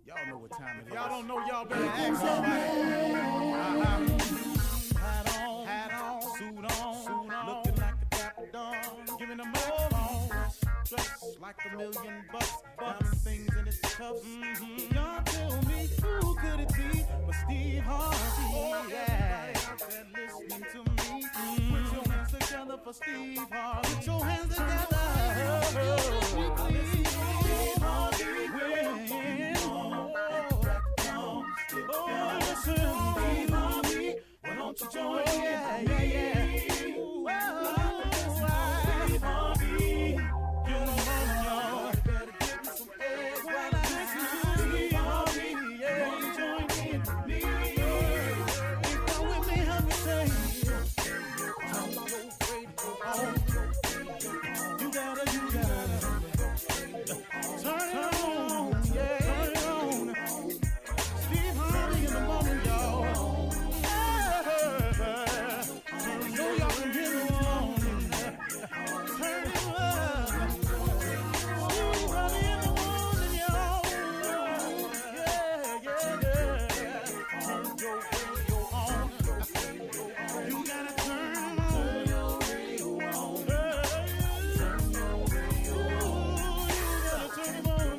Y'all know what time it is. Y'all don't know, y'all better ask somebody. Hat on, suit on, looking like a dapper dawn, giving them all dressed like $1,000,000, diamond things in its cuffs. Y'all tell me who could it be but Steve Harvey? Oh, yeah. Everybody out there listening to me, put your hands together for Steve Harvey. Put your hands together. Steve Harvey. Oh, listen, Steve Harvey. Why don't you join me? Yeah. Steve Harvey. Get on, y'all. Better give me some eggs while I listen to Steve Harvey. Yeah, join in with me. If you're with me, help me say, turn your radio on. You gotta turn it on. Yeah, turn it on. Steve Harvey in the morning, y'all. So y'all can get it on. Turn it up. Steve Harvey in the morning, y'all. Yeah. Turn your radio on. You gotta turn your radio on. Turn your radio on. You gotta turn it on.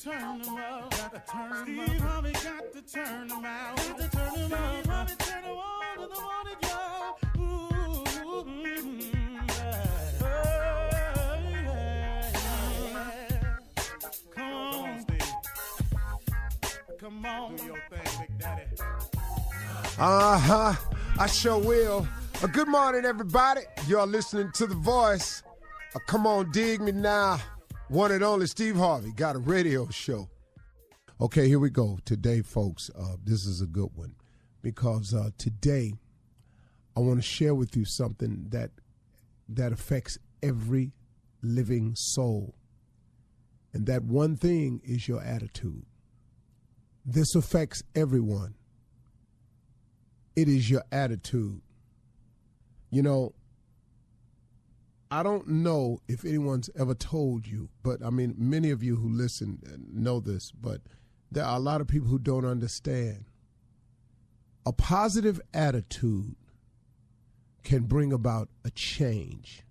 Turn them up, Steve Harvey got to turn them out. Steve Harvey turn them on in the morning, y'all. Come on, Steve. Come on, do your thing, Big Daddy. I sure will. Good morning, everybody. You're listening to The Voice. Come on, dig me now. One and only Steve Harvey got a radio show. Okay, here we go. Today, folks, this is a good one because today I want to share with you something that affects every living soul. And that one thing is your attitude. This affects everyone. It is your attitude. You know, I don't know if anyone's ever told you, but I mean, many of you who listen know this, but there are a lot of people who don't understand. A positive attitude can bring about a change.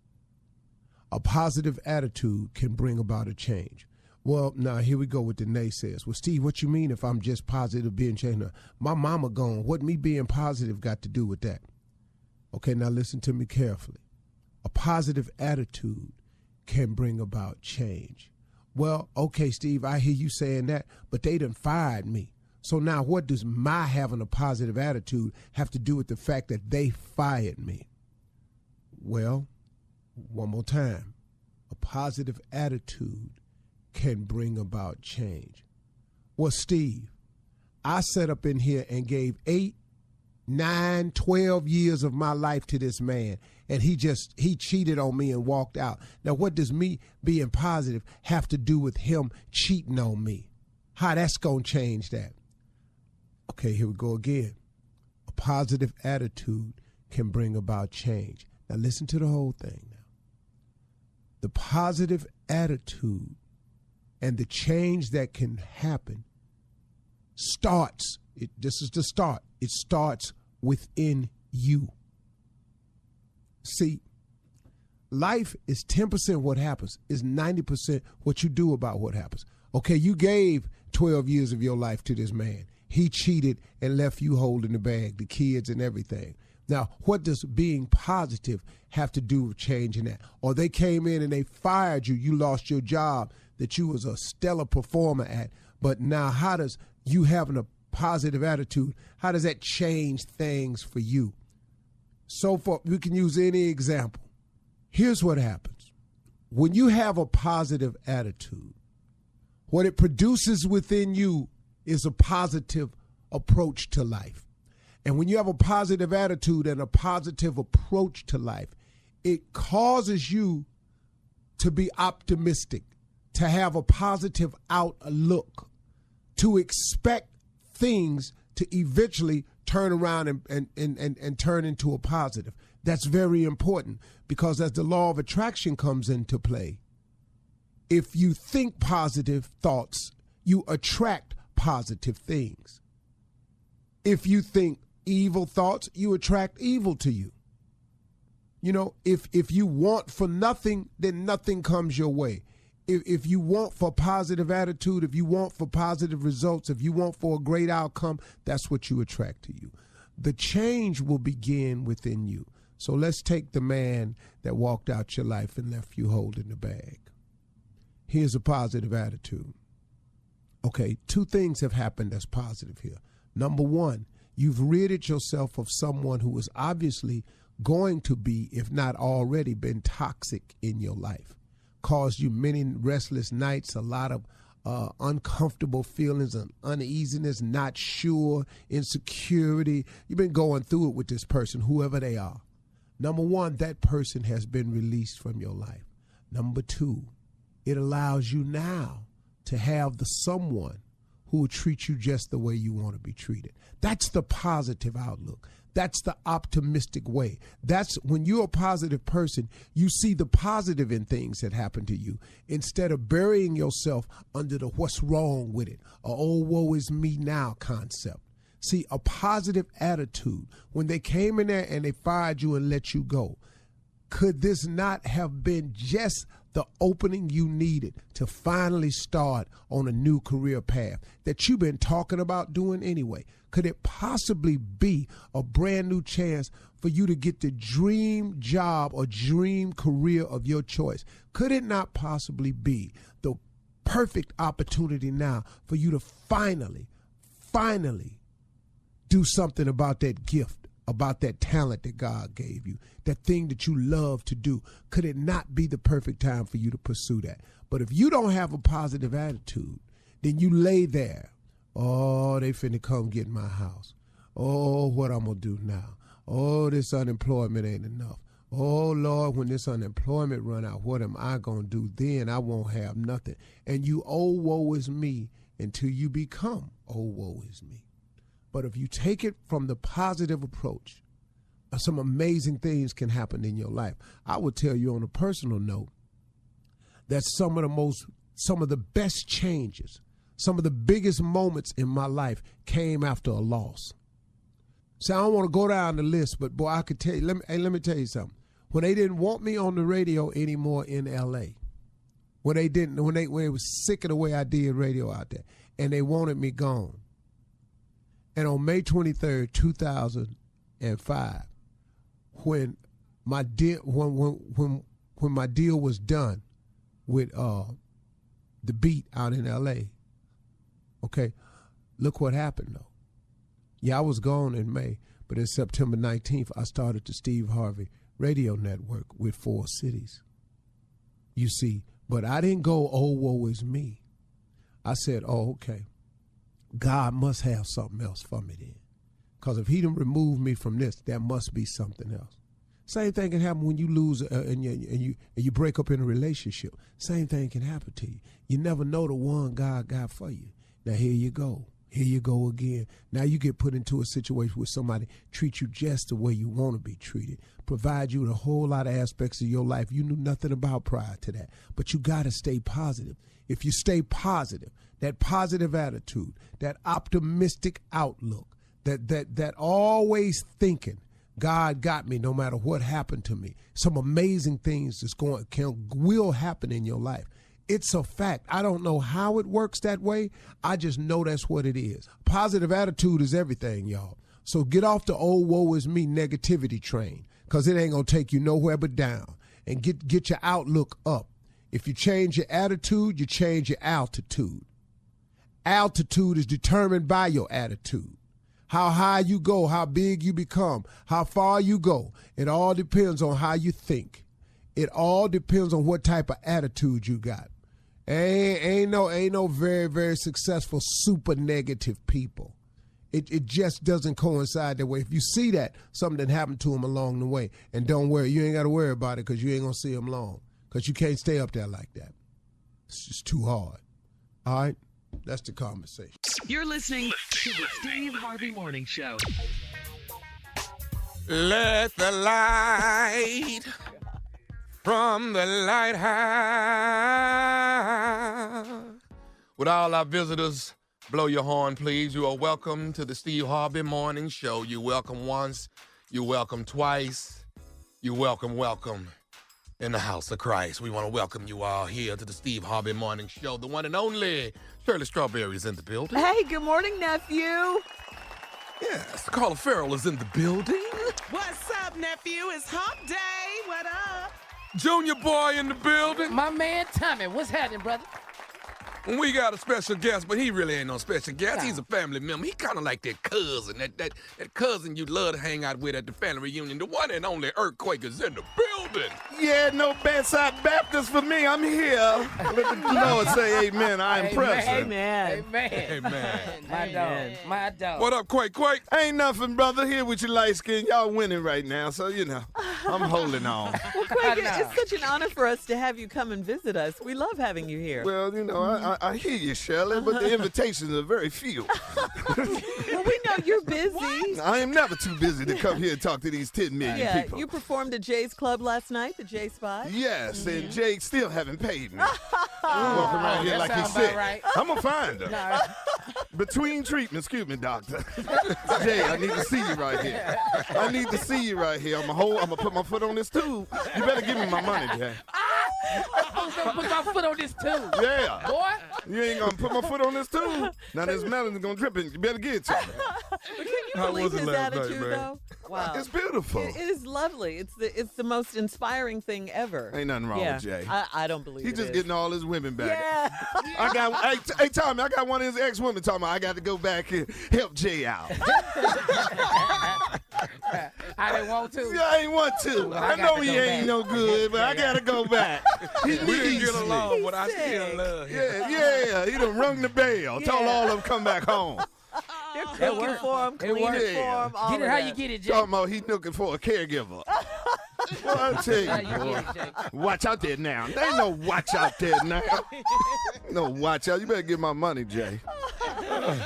A positive attitude can bring about a change. Well, now here we go with the naysayers. Well, Steve, what you mean if I'm just positive being changed? My mama gone. What me being positive got to do with that? Okay, now listen to me carefully. A positive attitude can bring about change. Well, okay, Steve, I hear you saying that, but they done fired me. So now what does my having a positive attitude have to do with the fact that they fired me? Well, one more time. A positive attitude can bring about change. Well, Steve, I sat up in here and gave 8, 9, 12 years of my life to this man, and he cheated on me and walked out. Now, what does me being positive have to do with him cheating on me? How that's going to change that? Okay, here we go again. A positive attitude can bring about change. Now, listen to the whole thing now. The positive attitude and the change that can happen this is the start. It starts within you. See, life is 10% what happens, is 90% what you do about what happens. Okay, you gave 12 years of your life to this man. He cheated and left you holding the bag, the kids and everything. Now, what does being positive have to do with changing that? Or they came in and they fired you. You lost your job that you was a stellar performer at. But now how does you having a positive attitude, how does that change things for you? So far, we can use any example. Here's what happens. When you have a positive attitude, what it produces within you is a positive approach to life. And when you have a positive attitude and a positive approach to life, it causes you to be optimistic, to have a positive outlook, to expect things to eventually turn around and turn into a positive. That's very important because as the law of attraction comes into play, if you think positive thoughts, you attract positive things. If you think evil thoughts, you attract evil to you. You know, if you want for nothing, then nothing comes your way. If you want for positive attitude, if you want for positive results, if you want for a great outcome, that's what you attract to you. The change will begin within you. So let's take the man that walked out your life and left you holding the bag. Here's a positive attitude. Okay, two things have happened that's positive here. Number one, you've ridded yourself of someone who was obviously going to be, if not already, been toxic in your life. Caused you many restless nights, a lot of uncomfortable feelings and uneasiness, not sure, insecurity. You've been going through it with this person, whoever they are. Number one, that person has been released from your life. Number two, it allows you now to have the someone who will treat you just the way you want to be treated. That's the positive outlook. That's the optimistic way. That's when you're a positive person, you see the positive in things that happen to you instead of burying yourself under the what's wrong with it, or oh, woe is me now concept. See, a positive attitude, when they came in there and they fired you and let you go, could this not have been just the opening you needed to finally start on a new career path that you've been talking about doing anyway? Could it possibly be a brand new chance for you to get the dream job or dream career of your choice? Could it not possibly be the perfect opportunity now for you to finally do something about that gift, about that talent that God gave you, that thing that you love to do? Could it not be the perfect time for you to pursue that? But if you don't have a positive attitude, then you lay there. Oh, they finna come get my house. Oh, what I'm gonna do now? Oh, this unemployment ain't enough. Oh, Lord, when this unemployment run out, what am I gonna do then? I won't have nothing. And you, oh, woe is me, until you become, oh, woe is me. But if you take it from the positive approach, some amazing things can happen in your life. I would tell you on a personal note that some of the best changes, some of the biggest moments in my life came after a loss. See, I don't want to go down the list, but boy, I could tell you, let me tell you something. When they didn't want me on the radio anymore in LA, when they was sick of the way I did radio out there, and they wanted me gone. And on May 23rd, 2005, when my deal was done with the Beat out in LA, okay, look what happened though. Yeah, I was gone in May, but in September 19th, I started the Steve Harvey Radio Network with 4 cities. You see, but I didn't go, oh, woe is me. I said, oh, okay. God must have something else for me then. Because if he didn't remove me from this, there must be something else. Same thing can happen when you lose and you break up in a relationship. Same thing can happen to you. You never know the one God got for you. Now here you go. Here you go again. Now you get put into a situation where somebody treats you just the way you want to be treated, provide you with a whole lot of aspects of your life you knew nothing about prior to that. But you got to stay positive. If you stay positive, that positive attitude, that optimistic outlook, that always thinking, God got me no matter what happened to me. Some amazing things will happen in your life. It's a fact. I don't know how it works that way. I just know that's what it is. Positive attitude is everything, y'all. So get off the old woe is me negativity train, because it ain't going to take you nowhere but down. And get your outlook up. If you change your attitude, you change your altitude. Altitude is determined by your attitude. How high you go, how big you become, how far you go. It all depends on how you think. It all depends on what type of attitude you got. Ain't no very, very successful super negative people. It just doesn't coincide that way. If you see that, something happened to them along the way, and don't worry, you ain't got to worry about it because you ain't going to see them long, because you can't stay up there like that. It's just too hard. All right? That's the conversation. You're listening to the Steve Harvey Morning Show. Let the light from the lighthouse. Would all our visitors blow your horn, please? You are welcome to the Steve Harvey Morning Show. You're welcome once. You're welcome twice. You're welcome in the house of Christ. We want to welcome you all here to the Steve Harvey Morning Show. The one and only Shirley Strawberry is in the building. Hey, good morning, nephew. Yes, Carla Farrell is in the building. What's up, nephew? It's Humpday. What up? Junior Boy in the building. My man Tommy, what's happening, brother? We got a special guest, but he really ain't no special guest. No. He's a family member. He kind of like that cousin, that cousin you love to hang out with at the family reunion. The one and only Earthquake is in the building. Yeah, no bedside Baptist for me. I'm here. Let the Lord say amen. I am present. Amen. Amen. My dog. What up, Quake? Ain't nothing, brother. Here with your light skin. Y'all winning right now, so, I'm holding on. Well, Quake, it's such an honor for us to have you come and visit us. We love having you here. Well, I hear you, Shirley, but the invitations are very few. Well, we know you're busy. I am never too busy to come here and talk to these 10 million people. You performed at Jay's Club last night, the J Spot. Yes, and Jake still haven't paid me. Walking around here like he said. Right. I'm going to find her. Between treatments, excuse me, doctor. Jay, I need to see you right here. I'm going to put my foot on this tube. You better give me my money, Jay. I'm gonna put my foot on this too. Yeah. Boy. You ain't going to put my foot on this tube. Now this melon's going to drip in. You better get it to me. But can you How believe was it his last night, attitude, man? though? Wow. It's beautiful. It is lovely. It's the most inspiring thing ever. Ain't nothing wrong with Jay. I don't believe He it just is. getting all his women back. Yeah. Hey, Tommy, I got one of his ex-women talking about I got to go back and help Jay out. I didn't want to. Yeah, I ain't want to. Well, I I know got to he go ain't back. no good, but I got to go back. We didn't get along, but I He's still sick. love him. Yeah, he done rung the bell. Told all of them come back home. They're cooking for him, It cleaning worked. for him, all Get it of how that. you get it, Jay. Talking about he looking for a caregiver. Well, I tell How you, you boy. get it, Jay. Watch out there now. There ain't no watch out there now. No watch out. You better get my money, Jay.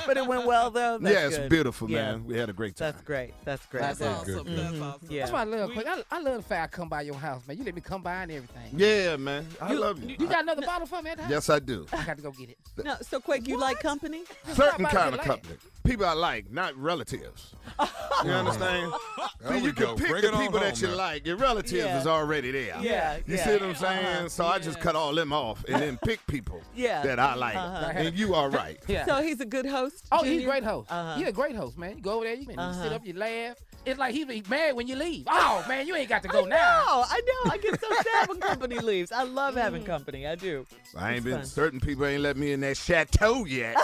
But it went well, though. That's Yeah, it's good. beautiful, Yeah. man. We had a great time. That's great. That's great. That's Awesome. good. That's awesome. Yeah. That's why I love Quick. I love the fact I come by your house, man. You let me come by and everything. Yeah, man. I love you. You got another bottle for me at the house? Yes, I do. I got to go get it. No, so Quake, you like company? Certain about kind to of get company. People I like, not relatives. You understand? There See, we you go. can pick Bring the it on people that home you now. like. Your relatives Yeah. is already there. Yeah, You yeah. see what I'm saying? So I just cut all them off and then pick people Yeah. that I like. And you are right. Yeah. So he's a good host? Oh, he's Junior? a great host. Uh-huh. You're a great host, man. You go over there, you can sit up, you laugh. It's like he be mad when you leave. Oh, man, you ain't got to go now. I know. I get so sad when company leaves. I love having company. I do. I ain't It's been. fun. Certain people ain't let me in that chateau yet.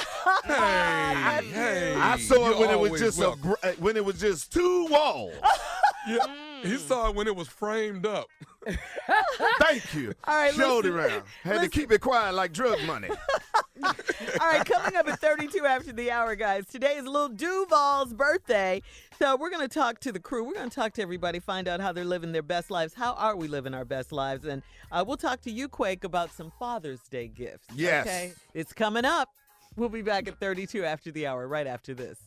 Hey, I saw it you're when it was always just welcome. when it was just two walls. Yeah, he saw it when it was framed up. Thank you. All right, Showed it listen. around. Had to keep it quiet like drug money. All right, coming up at 32 after the hour, guys. Today is little Duval's birthday. So we're going to talk to the crew. We're going to talk to everybody, find out how they're living their best lives. How are we living our best lives? And we'll talk to you, Quake, about some Father's Day gifts. Yes. Okay? It's coming up. We'll be back at 32 after the hour, right after this.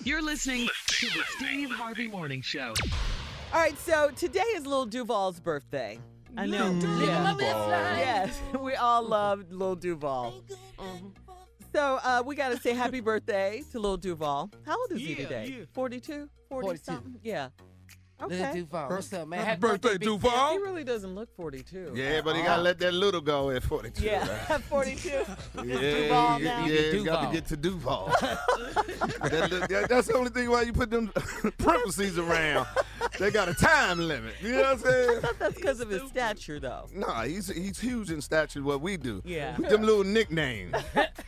You're listening to the Steve Harvey Morning Show. All right, so today is little Duval's birthday. I know. Yeah. Yes, we all love Lil Duval. So we got to say happy birthday to Lil Duval. How old is he today? 42? 40 42. something? Yeah. Little Okay. Duval. What's up, man? Happy birthday, big Duval. He really doesn't look 42. Yeah, but he gotta let that little go at 42. Yeah, Right? 42. Yeah, Duval now. yeah, got Duval. to get to Duval. That's the only thing why you put them parentheses around. They got a time limit. You know what I'm saying? I thought that's because of his stature, though. Nah, he's huge in stature. What we do, Yeah. With them little nicknames,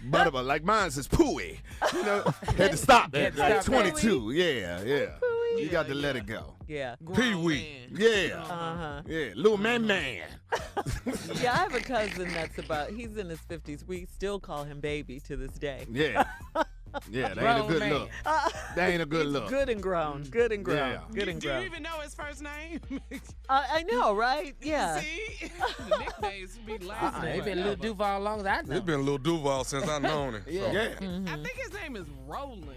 but like mine says Pooey. You know, had to stop Had that. to Like stop that. 22. Yeah. Pooey. You got to let it go. Yeah. Pee-wee. Yeah. Uh-huh. Yeah, little man. Yeah, I have a cousin that's he's in his 50s. We still call him baby to this day. Yeah. Yeah, that ain't a good man. look. That ain't a good look. Good and grown. Good and grown. Yeah. Good and Do you grown. even know his first name? I know, right? Yeah. See? The nicknames be lasting. He been Lil Duval long as I know. It's been Lil Duval since I've known him. Yeah. Yeah. I think his name is Roland.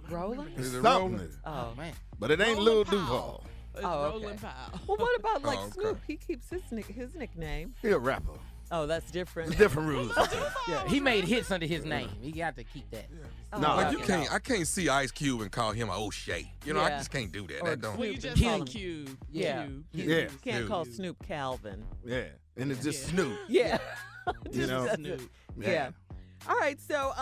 Roland? Is it Something. Roland? Oh. Man. But it ain't Roland Lil Powell. Duval. It's Oh, okay. Roland Powell. Well, what about like Oh, okay. Snoop? He keeps his nickname. He a rapper. Oh, that's different. It's different rules. Yeah, he made hits under his name. He got to keep that. Oh, No, Like okay. I can't see Ice Cube and call him a O'Shea. You know, I Yeah. just can't do that. Or That don't. Well, you Snoop, just call said him- Cube. Yeah. Cube. Yeah. You can't Dude. call Snoop Calvin. Yeah. And it's just Snoop. Yeah. You know? Just- Snoop. yeah. All right, so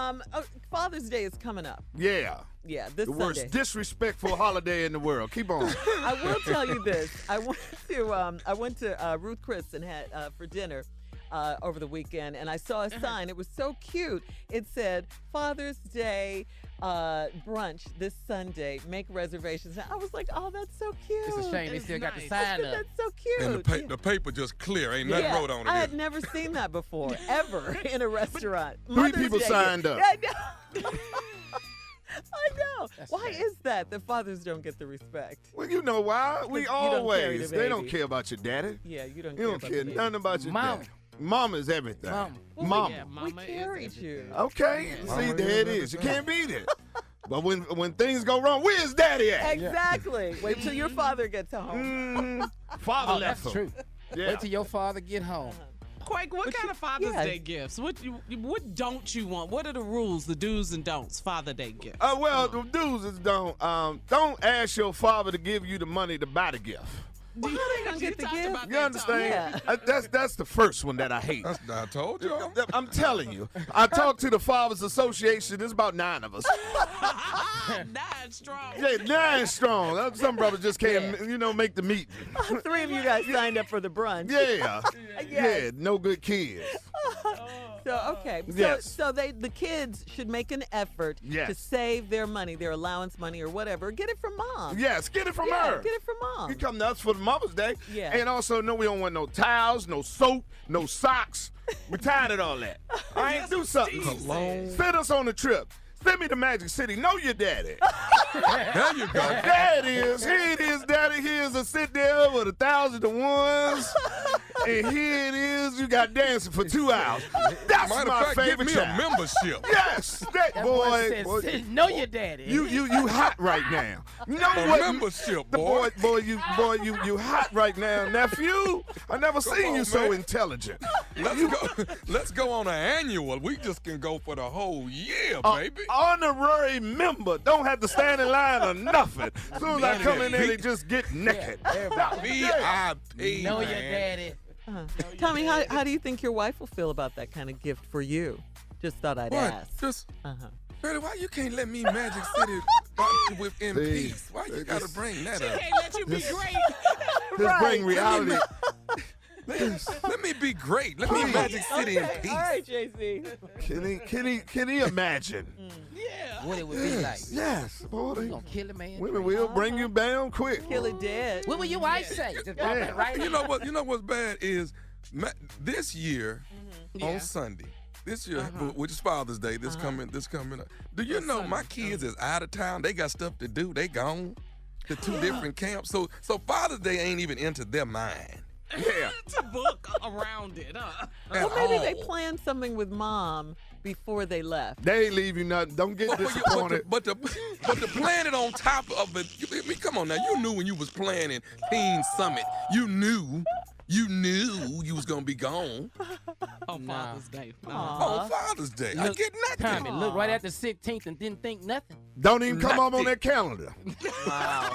Father's Day is coming up. Yeah. Yeah, this The Sunday. worst disrespectful holiday in the world. Keep on. I will tell you this. I went to Ruth Chris and had for dinner over the weekend, and I saw a sign. It was so cute. It said Father's Day brunch this Sunday. Make reservations. And I was like, oh, that's so cute. It's a shame they It's still got the nice. sign up. That's so cute. And the paper just clear. Ain't nothing wrote on it. I had never seen that before, ever in a restaurant. Three Mother's people Day signed up. I know. I know. That's Why sad. is that? The fathers don't get the respect. Well, you know why? We You don't carry always. the They don't baby. care about your daddy. Yeah, you don't You don't care care about the nothing about your Mama. daddy. Mama's everything. Mama. Mama. Yeah, baby. Mama We is carried you. Okay. Mama See, is there it is. You can't beat it. But when things go wrong, where's daddy at? Exactly. Wait till your father gets home. Father Oh, left that's him. true. Yeah. Wait till your father get home. Quake, what kind of Father's yeah. Day gifts? What don't you want? What are the rules, the do's and don'ts, Father Day gifts? Well, the dudes is don't ask your father to give you the money to buy the gift. Well, how they gonna get the talked gift? about You that, understand? Yeah. That's the first one that I hate. I told you. I'm telling you. I talked to the Fathers Association. There's about 9 of us. Tony. 9 strong. Yeah, 9 strong. Some brothers just can't, make the meeting. 3 of you guys signed up for the brunch. Yeah. Yes. Yeah, no good kids. So okay. Yes. So the kids should make an effort Yes. to save their money, their allowance money or whatever. Get it from mom. Yes, get it from Yeah, her. get it from mom. You come to us for the Mother's Day. Yeah. And also, no, we don't want no towels, no soap, no socks. We're tired of all that. I ain't do something. Cologne. Send us on a trip. Send me to Magic City. Know your daddy. There you go. There it is. Here it is, daddy. Here's a sit there with 1,000 to ones. And here it is. You got dancing for 2 hours. That's Matter my of fact, give favorite me child. a membership. Yes, that That boy. boy said, know your daddy. You hot right now. You know A what? membership, The boy. you hot right now, nephew. I never seen you on, so man. intelligent. Let's go on an annual. We just can go for the whole year, baby. Honorary member. Don't have to stand in line or nothing. As soon as I come in there, they just get naked. VIP. know your man. daddy. Tommy, how do you think your wife will feel about that kind of gift for you? Just thought I'd What? ask. Just, Uh-huh. Freddie, why you can't let me Magic City in See, peace? Why you gotta bring that up? Can't let you be great. Just bring reality. Let me be great. Let me Magic City in Okay, peace. all right, JC. Can he imagine? Yeah. What it would be like. Yes, boy. You gonna kill a man? Women will bring you down quick. Kill it dead. What would your wife say? Just walk Yeah. right You know what? You know what's bad is this year Yeah. on Sunday. This year, which is Father's Day, this coming up. Do you know my kids is out of town? They got stuff to do. They gone to 2 different camps. So Father's Day ain't even into their mind. Yeah. To book around it, huh? Well, maybe they all. planned something with mom before they left. They ain't leave you nothing. Don't get disappointed. But to plan it on top of it, I mean, come on now. You knew when you was planning Teen Summit. You knew you was gonna be gone On Father's Day. on Father's Day. I get nothing. Tommy, look right at the 16th and didn't think nothing. Don't even come up on that calendar.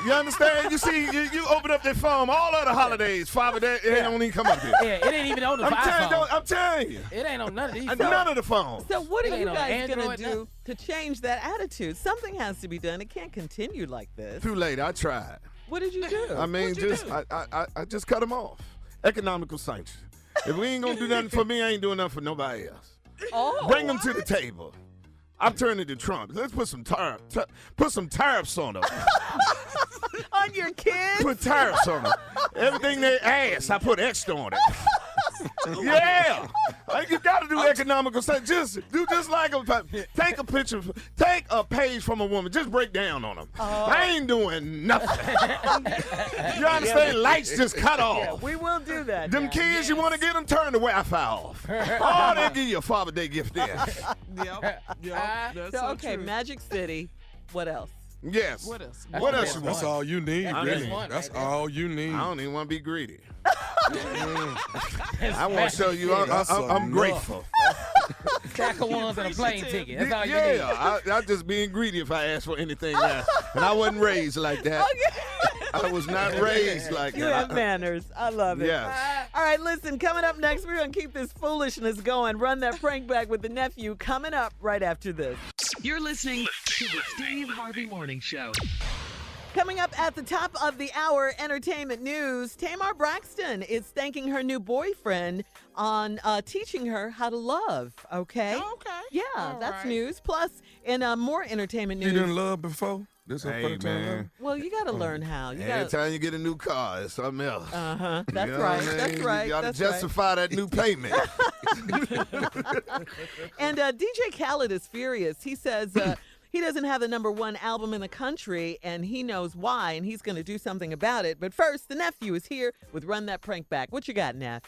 You understand? You see, you open up that phone, all other holidays, Father Day, it don't even come up here. Yeah, it ain't even on the I'm telling you. It ain't on none of these. None of the phones. So what are It you ain't on guys gonna Android, do to change that attitude? Something has to be done. It can't continue like this. Too late. I tried. What did you do? I mean, I just cut them off. Economical sanctions. If we ain't gonna do nothing for me, I ain't doing nothing for nobody else. Oh, Bring them to the table. I'm turning to Trump. Let's put some tariffs on them. on your kids? Put tariffs on them. Everything they ask, I put extra on it. Yeah. You got to do economical stuff. Just do just like take a picture, take a page from a woman. Just break down on them. I ain't doing nothing. You understand? Lights just cut off. Yeah, we will do that. Them kids, you want to get them, turn the Wi-Fi off. Oh, they'll give you a Father Day gift then. That's So, so okay, true. Magic City. What else? Yes. What else? What else you want? That's all you need, I really. just want That's all you need. I don't even want to be greedy. I want to show you I'm grateful. Stack of ones and a plane ticket. That's all you need. Yeah, I'm just being greedy if I ask for anything else. And I wasn't raised like that. I was not raised like You that. have manners. I love it. Yes. All right, listen, coming up next, we're going to keep this foolishness going. Run that prank back with the nephew coming up right after this. You're listening to the Steve Harvey Morning Show. Coming up at the top of the hour, entertainment news. Tamar Braxton is thanking her new boyfriend on teaching her how to love. Okay? Okay. Yeah, All that's right. news. Plus, in more entertainment You news. didn't love before? This is Hey, first time man. love? Well, you got to learn how. You Every got. time you get a new car, it's something else. Uh-huh. That's You know right. what I mean? That's right. You got to That's right. justify that new payment. And DJ Khaled is furious. He says he doesn't have the #1 album in the country, and he knows why, and he's going to do something about it. But first, the nephew is here with Run That Prank Back. What you got, Neff?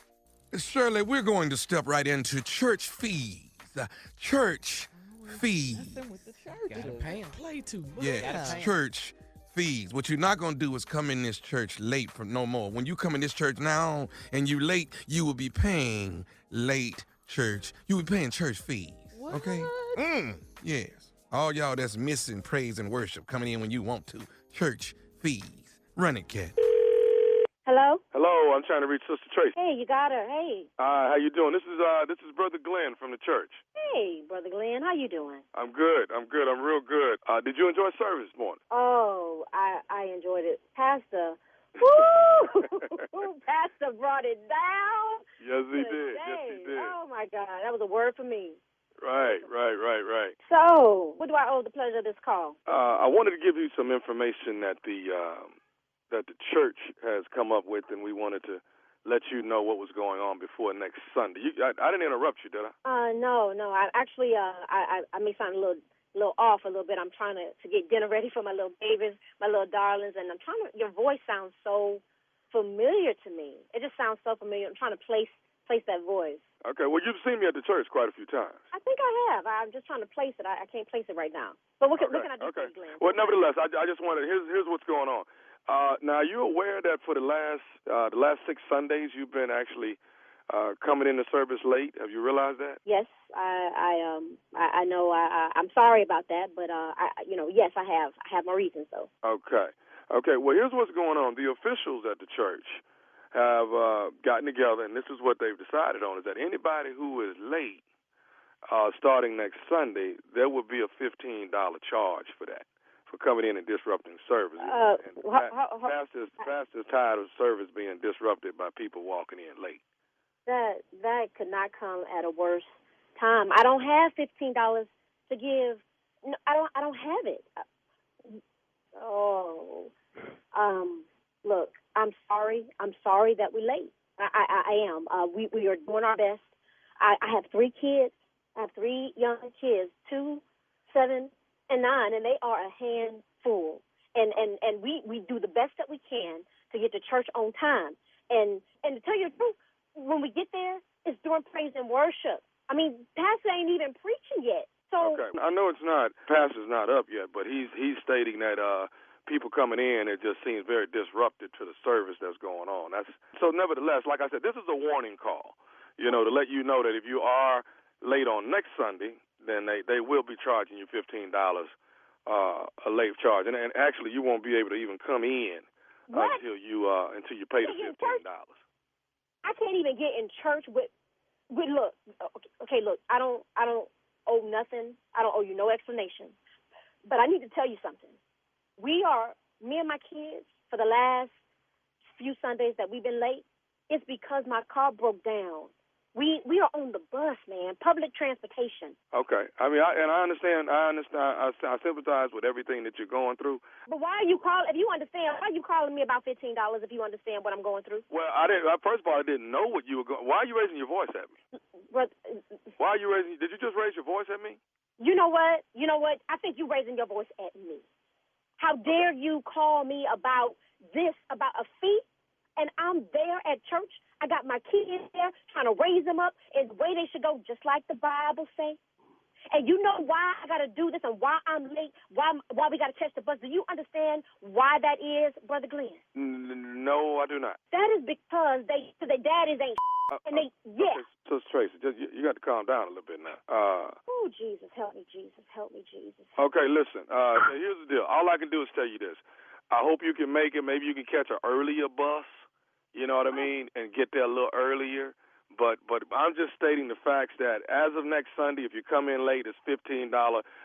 Shirley, we're going to step right into church fees. Church fees. With the church. Gotta pay 'em. Play too much. Yes, church fees. What you're not going to do is come in this church late for no more. When you come in this church now and you late, you will be paying late church. You will be paying church fees. Okay? Yes. All y'all that's missing praise and worship coming in when you want to. Church fees. Run it, cat. Hello? Hello, I'm trying to reach Sister Tracy. Hey, you got her. Hey. How you doing? This is Brother Glenn from the church. Hey, Brother Glenn. How you doing? I'm good. I'm real good. Did you enjoy service this morning? Oh, I enjoyed it. Pastor. Woo! Pastor brought it down. Yes, he did. today. Yes, he did. Oh, my God. That was a word for me. Right. So, what do I owe the pleasure of this call? I wanted to give you some information that the church has come up with, and we wanted to let you know what was going on before next Sunday. I didn't interrupt you, did I? No. I actually, I may sound a little off a little bit. I'm trying to get dinner ready for my little babies, my little darlings, and your voice sounds so familiar to me. It just sounds so familiar. I'm trying to place that voice. Okay, well, you've seen me at the church quite a few times. I think I have. I'm just trying to place it. I can't place it right now. But what can I do for you, Glenn? Well, nevertheless, I just wanted, here's what's going on. Now, are you aware that for the last 6 Sundays you've been actually coming into service late? Have you realized that? Yes, I know. I'm sorry about that, but yes, I have. I have my reasons, though. Okay. Well, here's what's going on. The officials at the church have gotten together, and this is what they've decided on: is that anybody who is late, starting next Sunday, there will be a $15 charge for that, for coming in and disrupting service. Pastor's tired of service being disrupted by people walking in late. That could not come at a worse time. I don't have $15 to give. No, I don't have it. Look, I'm sorry. I'm sorry that we're late. I am. We are doing our best. I have 3 kids. I have 3 young kids, 2, 7, and 9, and they are a handful. And we do the best that we can to get to church on time. And to tell you the truth, when we get there, it's during praise and worship. I mean, Pastor ain't even preaching yet. So okay, I know Pastor's not up yet, but he's stating that people coming in, it just seems very disruptive to the service that's going on. So nevertheless, like I said, this is a warning call, to let you know that if you are late on next Sunday, then they will be charging you $15 a late charge, and actually you won't be able to even come in until you pay the $15. I can't even get in church with look. Okay, look, I don't owe nothing. I don't owe you no explanation. But I need to tell you something. Me and my kids, for the last few Sundays that we've been late, it's because my car broke down We are on the bus, man. Public transportation. Okay. I mean, I understand. I sympathize with everything that you're going through. But why are you calling? If you understand, why are you calling me about $15? If you understand what I'm going through. Well, I didn't. First of all, I didn't know what you were going. Why are you raising your voice at me? But Why are you raising? Did you just raise your voice at me? you know what? You know what? I think you're raising your voice at me. How dare you call me about this, about a fee? And I'm there at church. I got my kids there trying to raise them up in the way they should go, just like the Bible say. And you know why I got to do this and why I'm late, why we got to catch the bus. Do you understand why that is, Brother Glenn? No, I do not. That is because their daddies ain't and they, yeah. Okay, so Tracy, you got to calm down a little bit now. Oh, Jesus, help me, Jesus, help me, Jesus. Okay, listen, here's the deal. All I can do is tell you this. I hope you can make it. Maybe you can catch an earlier bus. You know what I mean? And get there a little earlier. But I'm just stating the facts that as of next Sunday, if you come in late, it's $15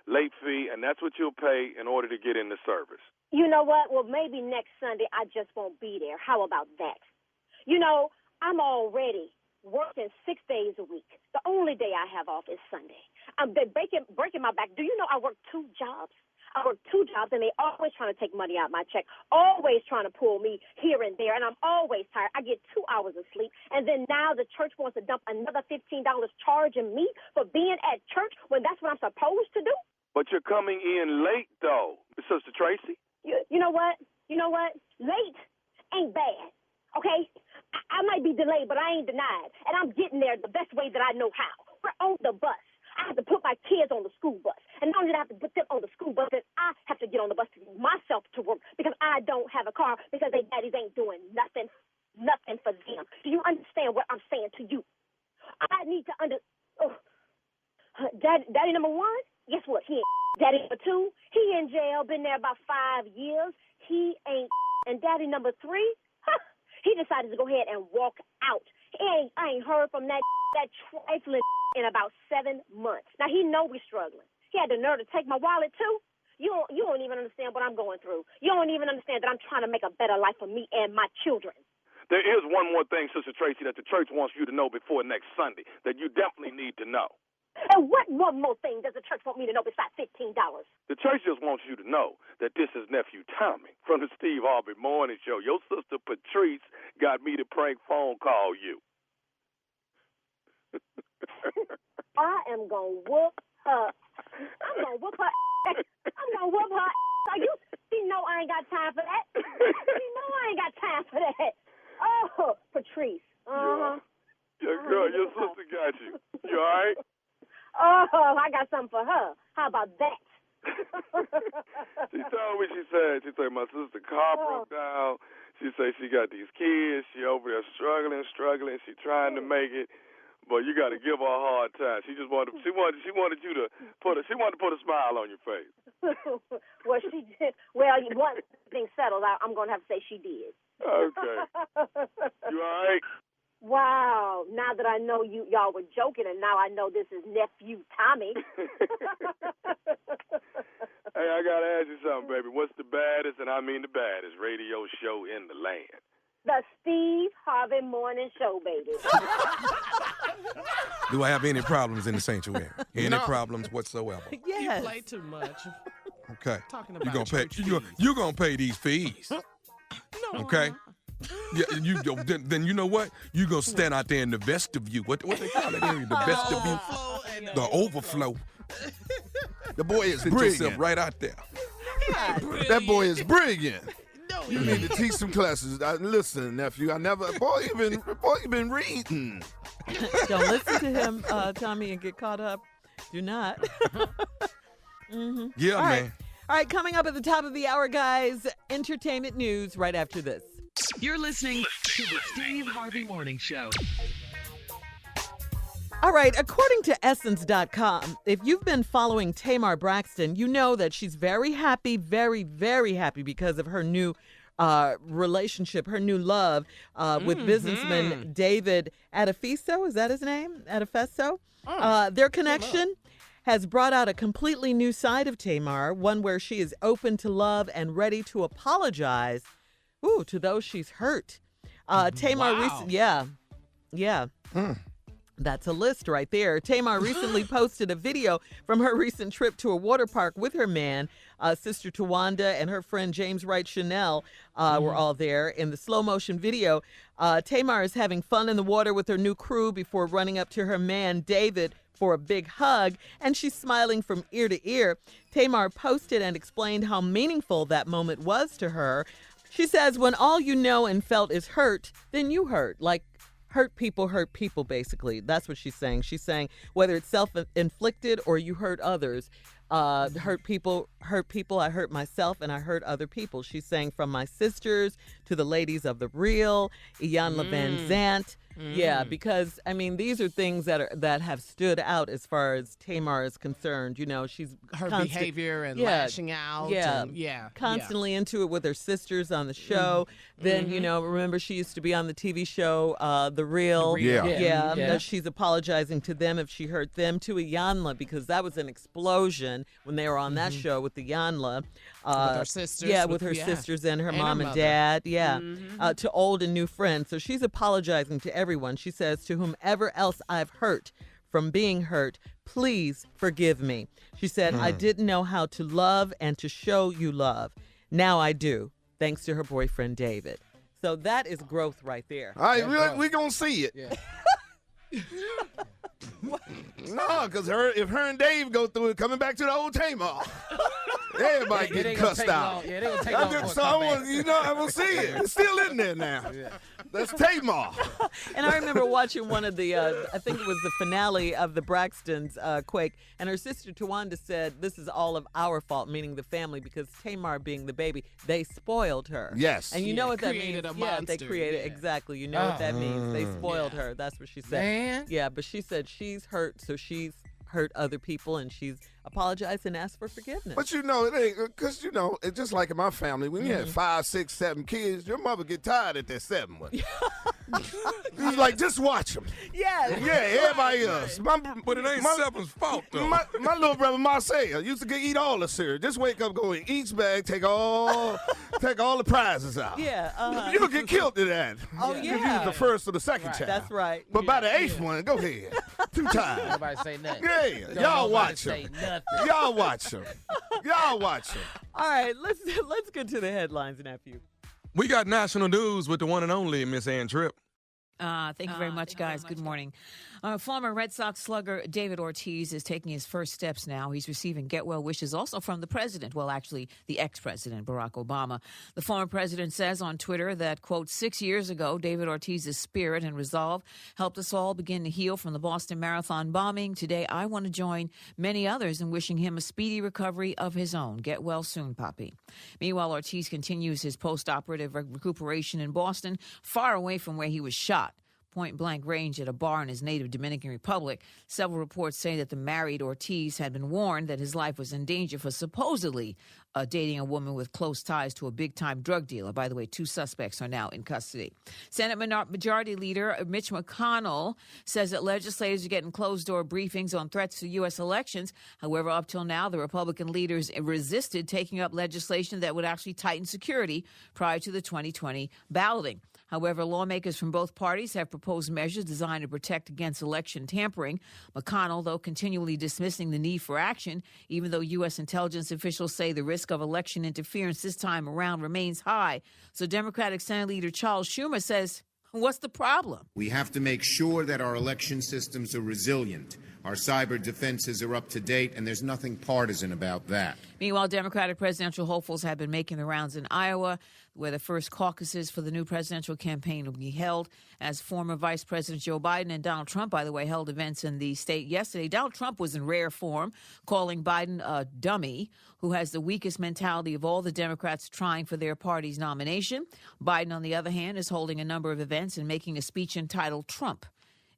late fee, and that's what you'll pay in order to get in the service. You know what? Well, maybe next Sunday I just won't be there. How about that? You know, I'm already working 6 days a week. The only day I have off is Sunday. I'm breaking my back. Do you know I work 2 jobs? I work 2 jobs, and they always trying to take money out of my check, always trying to pull me here and there, and I'm always tired. I get 2 hours of sleep, and then now the church wants to dump another $15 charging me for being at church when that's what I'm supposed to do? But you're coming in late, though, Sister Tracy. You know what? You know what? Late ain't bad, okay? I might be delayed, but I ain't denied, and I'm getting there the best way that I know how. We're on the bus. I have to put my kids on the school bus. And not only do I have to put them on the school bus, then I have to get on the bus to get myself to work because I don't have a car because their daddies ain't doing nothing for them. Do you understand what I'm saying to you? I need to Daddy number 1, guess what? He ain't. Daddy number 2, he in jail, been there about 5 years. He ain't. And daddy number 3, he decided to go ahead and walk out. I ain't heard from that trifling in about 7 months. Now, he know we're struggling. He had the nerve to take my wallet, too. You don't even understand what I'm going through. You don't even understand that I'm trying to make a better life for me and my children. There is one more thing, Sister Tracy, that the church wants you to know before next Sunday that you definitely need to know. And what one more thing does the church want me to know besides $15? The church just wants you to know that this is Nephew Tommy from the Steve Harvey Morning Show. Your sister Patrice got me to prank phone call you. I am going to whoop her. I'm going to whoop her. I'm going to whoop her. So you know I ain't got time for that. You know I ain't got time for that. Oh, Patrice. Yeah, girl, your sister got you. You all right? Oh, I got something for her. How about that? She told me, she said, my sister's car broke down. She said she got these kids. She over there struggling. She trying to make it. But you got to give her a hard time. She wanted you to put a smile on your face. Well, she did. Well, one thing settled, I'm going to have to say she did. Okay. You all right? Wow. Now that I know y'all were joking, and now I know this is Nephew Tommy. Hey, I got to ask you something, baby. What's the baddest, and I mean the baddest, radio show in the land? The Steve Harvey Morning Show, baby. Do I have any problems in the sanctuary? Any problems whatsoever? Yes. You play too much. Okay. Talking about You're gonna pay these fees. No. Okay. Yeah, then you know what? You're gonna stand out there in the vestibule. What they call it area? The vestibule. The overflow. The boy is Sit brilliant. yourself right out there. That boy is brilliant. You need to teach some classes. Listen, nephew, boy, you been reading. Don't listen to him, Tommy, and get caught up. Do not. Mm-hmm. Yeah, All man. right. All right, coming up at the top of the hour, guys, entertainment news right after this. You're listening to the Steve Harvey Morning Show. All right, according to Essence.com, if you've been following Tamar Braxton, you know that she's very happy, very, very happy because of her new relationship, her new love with businessman David Adefeso. Is that his name? Adefeso? Their connection has brought out a completely new side of Tamar, one where she is open to love and ready to apologize to those she's hurt. Tamar Wow. Yeah. That's a list right there. Tamar recently posted a video from her recent trip to a water park with her man. Sister Tawanda and her friend James Wright Chanel were all there. In the slow motion video, Tamar is having fun in the water with her new crew before running up to her man, David, for a big hug, and she's smiling from ear to ear. Tamar posted and explained how meaningful that moment was to her. She says, when all you know and felt is hurt, then you hurt. Like, hurt people, basically. That's what she's saying. She's saying whether it's self-inflicted or you hurt others, hurt people, I hurt myself, and I hurt other people. She's saying from my sisters to the ladies of the Real, Iyanla Van Zant. Yeah, because, I mean, these are things that have stood out as far as Tamar is concerned. You know, she's her behavior and lashing out. Constantly into it with her sisters on the show. Then, you know, remember she used to be on the TV show, The Real. She's apologizing to them if she hurt them, to Iyanla, because that was an explosion when they were on that show with Iyanla. With her sisters. Yeah, with her sisters and her mom and dad. To old and new friends. So she's apologizing to everyone. She says, to whomever else I've hurt from being hurt, please forgive me. She said, I didn't know how to love and to show you love. Now I do, thanks to her boyfriend, David. So that is growth right there. All right, we're going to see it. Yeah. No, because if her and Dave go through it, coming back to the old Tamar, everybody getting cussed out. Yeah, they gonna take long. So I'm gonna see it. It's still in there now. Yeah. That's Tamar. And I remember watching one of the, I think it was the finale of the Braxtons, Quake, and her sister Tawanda said, this is all of our fault, meaning the family, because Tamar being the baby, they spoiled her. Yes. And you know what that means? Monster. They created, exactly. You know what that means. They spoiled her. That's what she said. Man. Yeah, but she said she's hurt, so she's hurt other people, and she's apologized and asked for forgiveness. But it ain't, because it's just like in my family. When you have 5, 6, 7 kids, your mother get tired at that 7th one. It's like, just watch them. Yeah. Yeah, everybody else. But it ain't 7's fault, though. My little brother Marcel used to eat all the cereal. Just wake up, go in each bag, take all the prizes out. Yeah. You'll get killed to that. Oh, If yeah. you was the first or the second child. That's right. But by the 8th one, go ahead. 2 times. Nobody say nothing. Yeah, y'all watch them. Y'all watch them. All right, let's get to the headlines, nephew. We got national news with the one and only Miss Ann Tripp. Thank you very much, guys. Good morning. Former Red Sox slugger David Ortiz is taking his first steps now. He's receiving get-well wishes also from the president. Well, actually, the ex-president, Barack Obama. The former president says on Twitter that, quote, 6 years ago, David Ortiz's spirit and resolve helped us all begin to heal from the Boston Marathon bombing. Today, I want to join many others in wishing him a speedy recovery of his own. Get well soon, Papi. Meanwhile, Ortiz continues his post-operative recuperation in Boston, far away from where he was shot. Point-blank range at a bar in his native Dominican Republic. Several reports say that the married Ortiz had been warned that his life was in danger for supposedly dating a woman with close ties to a big-time drug dealer. By the way, 2 suspects are now in custody. Senate Majority Leader Mitch McConnell says that legislators are getting closed-door briefings on threats to U.S. elections. However, up till now, the Republican leaders resisted taking up legislation that would actually tighten security prior to the 2020 balloting. However, lawmakers from both parties have proposed measures designed to protect against election tampering. McConnell, though, continually dismissing the need for action, even though U.S. intelligence officials say the risk of election interference this time around remains high. So Democratic Senate Leader Charles Schumer says, what's the problem? We have to make sure that our election systems are resilient. Our cyber defenses are up to date, and there's nothing partisan about that. Meanwhile, Democratic presidential hopefuls have been making the rounds in Iowa, where the first caucuses for the new presidential campaign will be held. As former Vice President Joe Biden and Donald Trump, by the way, held events in the state yesterday. Donald Trump was in rare form, calling Biden a dummy who has the weakest mentality of all the Democrats trying for their party's nomination. Biden, on the other hand, is holding a number of events and making a speech entitled Trump,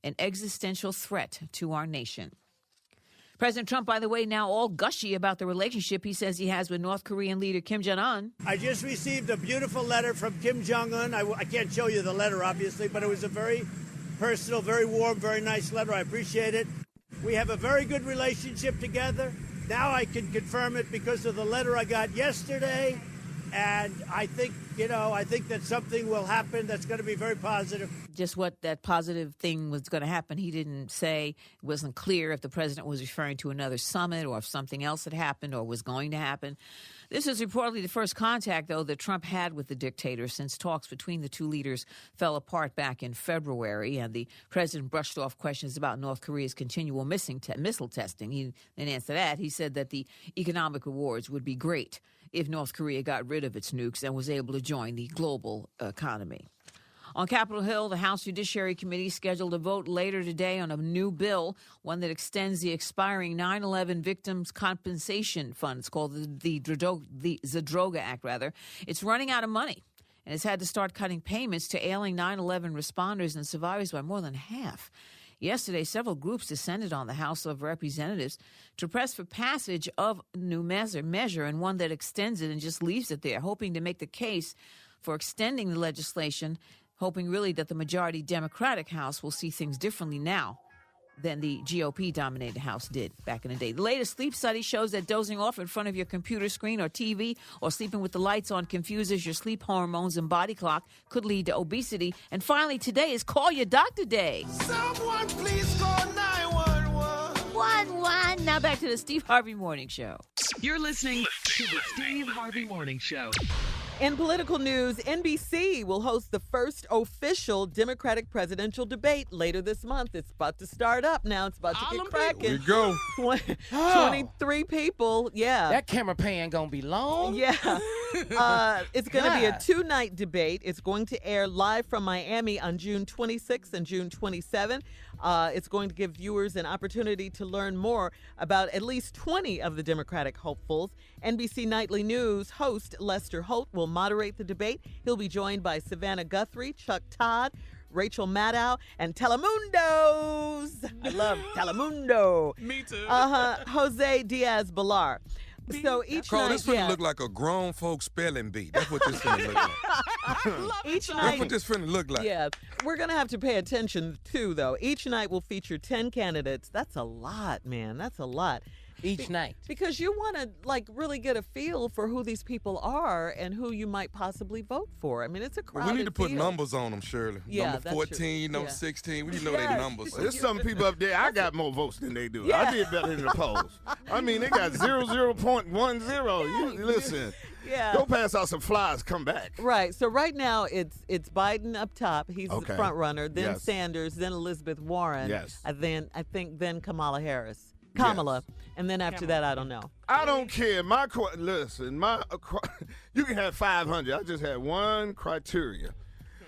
an existential threat to our nation. President Trump, by the way, now all gushy about the relationship he says he has with North Korean leader Kim Jong-un. I just received a beautiful letter from Kim Jong-un. I can't show you the letter, obviously, but it was a very personal, very warm, very nice letter. I appreciate it. We have a very good relationship together. Now I can confirm it because of the letter I got yesterday. And I think that something will happen that's going to be very positive. Just what that positive thing was going to happen, he didn't say. It wasn't clear if the president was referring to another summit or if something else had happened or was going to happen. This is reportedly the first contact, though, that Trump had with the dictator since talks between the two leaders fell apart back in February, and the president brushed off questions about North Korea's continual missile testing. In answer to that, he said that the economic rewards would be great if North Korea got rid of its nukes and was able to join the global economy. On Capitol Hill, the House Judiciary Committee scheduled a vote later today on a new bill, one that extends the expiring 9/11 Victims Compensation Fund. It's called the Zadroga Act, rather. It's running out of money and has had to start cutting payments to ailing 9/11 responders and survivors by more than half. Yesterday, several groups descended on the House of Representatives to press for passage of a new measure and one that extends it and just leaves it there, hoping to make the case for extending the legislation, hoping really that the majority Democratic House will see things differently now than the GOP-dominated House did back in the day. The latest sleep study shows that dozing off in front of your computer screen or TV or sleeping with the lights on confuses your sleep hormones and body clock, could lead to obesity. And finally, today is Call Your Doctor Day. Someone please call 911. Now back to the Steve Harvey Morning Show. You're listening to the Steve Harvey Morning Show. In political news, NBC will host the first official Democratic presidential debate later this month. It's about to start up now. It's about to get cracking. Here we go. 23 people, yeah. That camera pan gonna be long. Yeah. It's going to be a 2-night debate. It's going to air live from Miami on June 26th and June 27th. It's going to give viewers an opportunity to learn more about at least 20 of the Democratic hopefuls. NBC Nightly News host Lester Holt will moderate the debate. He'll be joined by Savannah Guthrie, Chuck Todd, Rachel Maddow, and Telemundo's. I love Telemundo. Me too. Jose Diaz-Balart. So each Carl, night, this finna look like a grown folk spelling bee. That's what this finna look like. Each night, That's what this finna look like. Yeah, we're going to have to pay attention, too, though. Each night will feature 10 candidates. That's a lot, man. That's a lot. Each night. Because you want to, really get a feel for who these people are and who you might possibly vote for. I mean, it's a crowded We need to put field. numbers on them, Shirley. Yeah, number that's 14, true. number Yeah. 16. We need to know their numbers. There's some people up there, I got more votes than they do. Yeah. I did better than the polls. I mean, they got 0.10. You listen. Yeah. Go pass out some flyers, come back. Right. So right now it's Biden up top. He's the Okay. front runner. Then Yes. Sanders. Then Elizabeth Warren. Yes. And then I think Kamala Harris. Kamala. And then after that, I don't know. I don't care. Listen, you can have 500. I just had one criteria.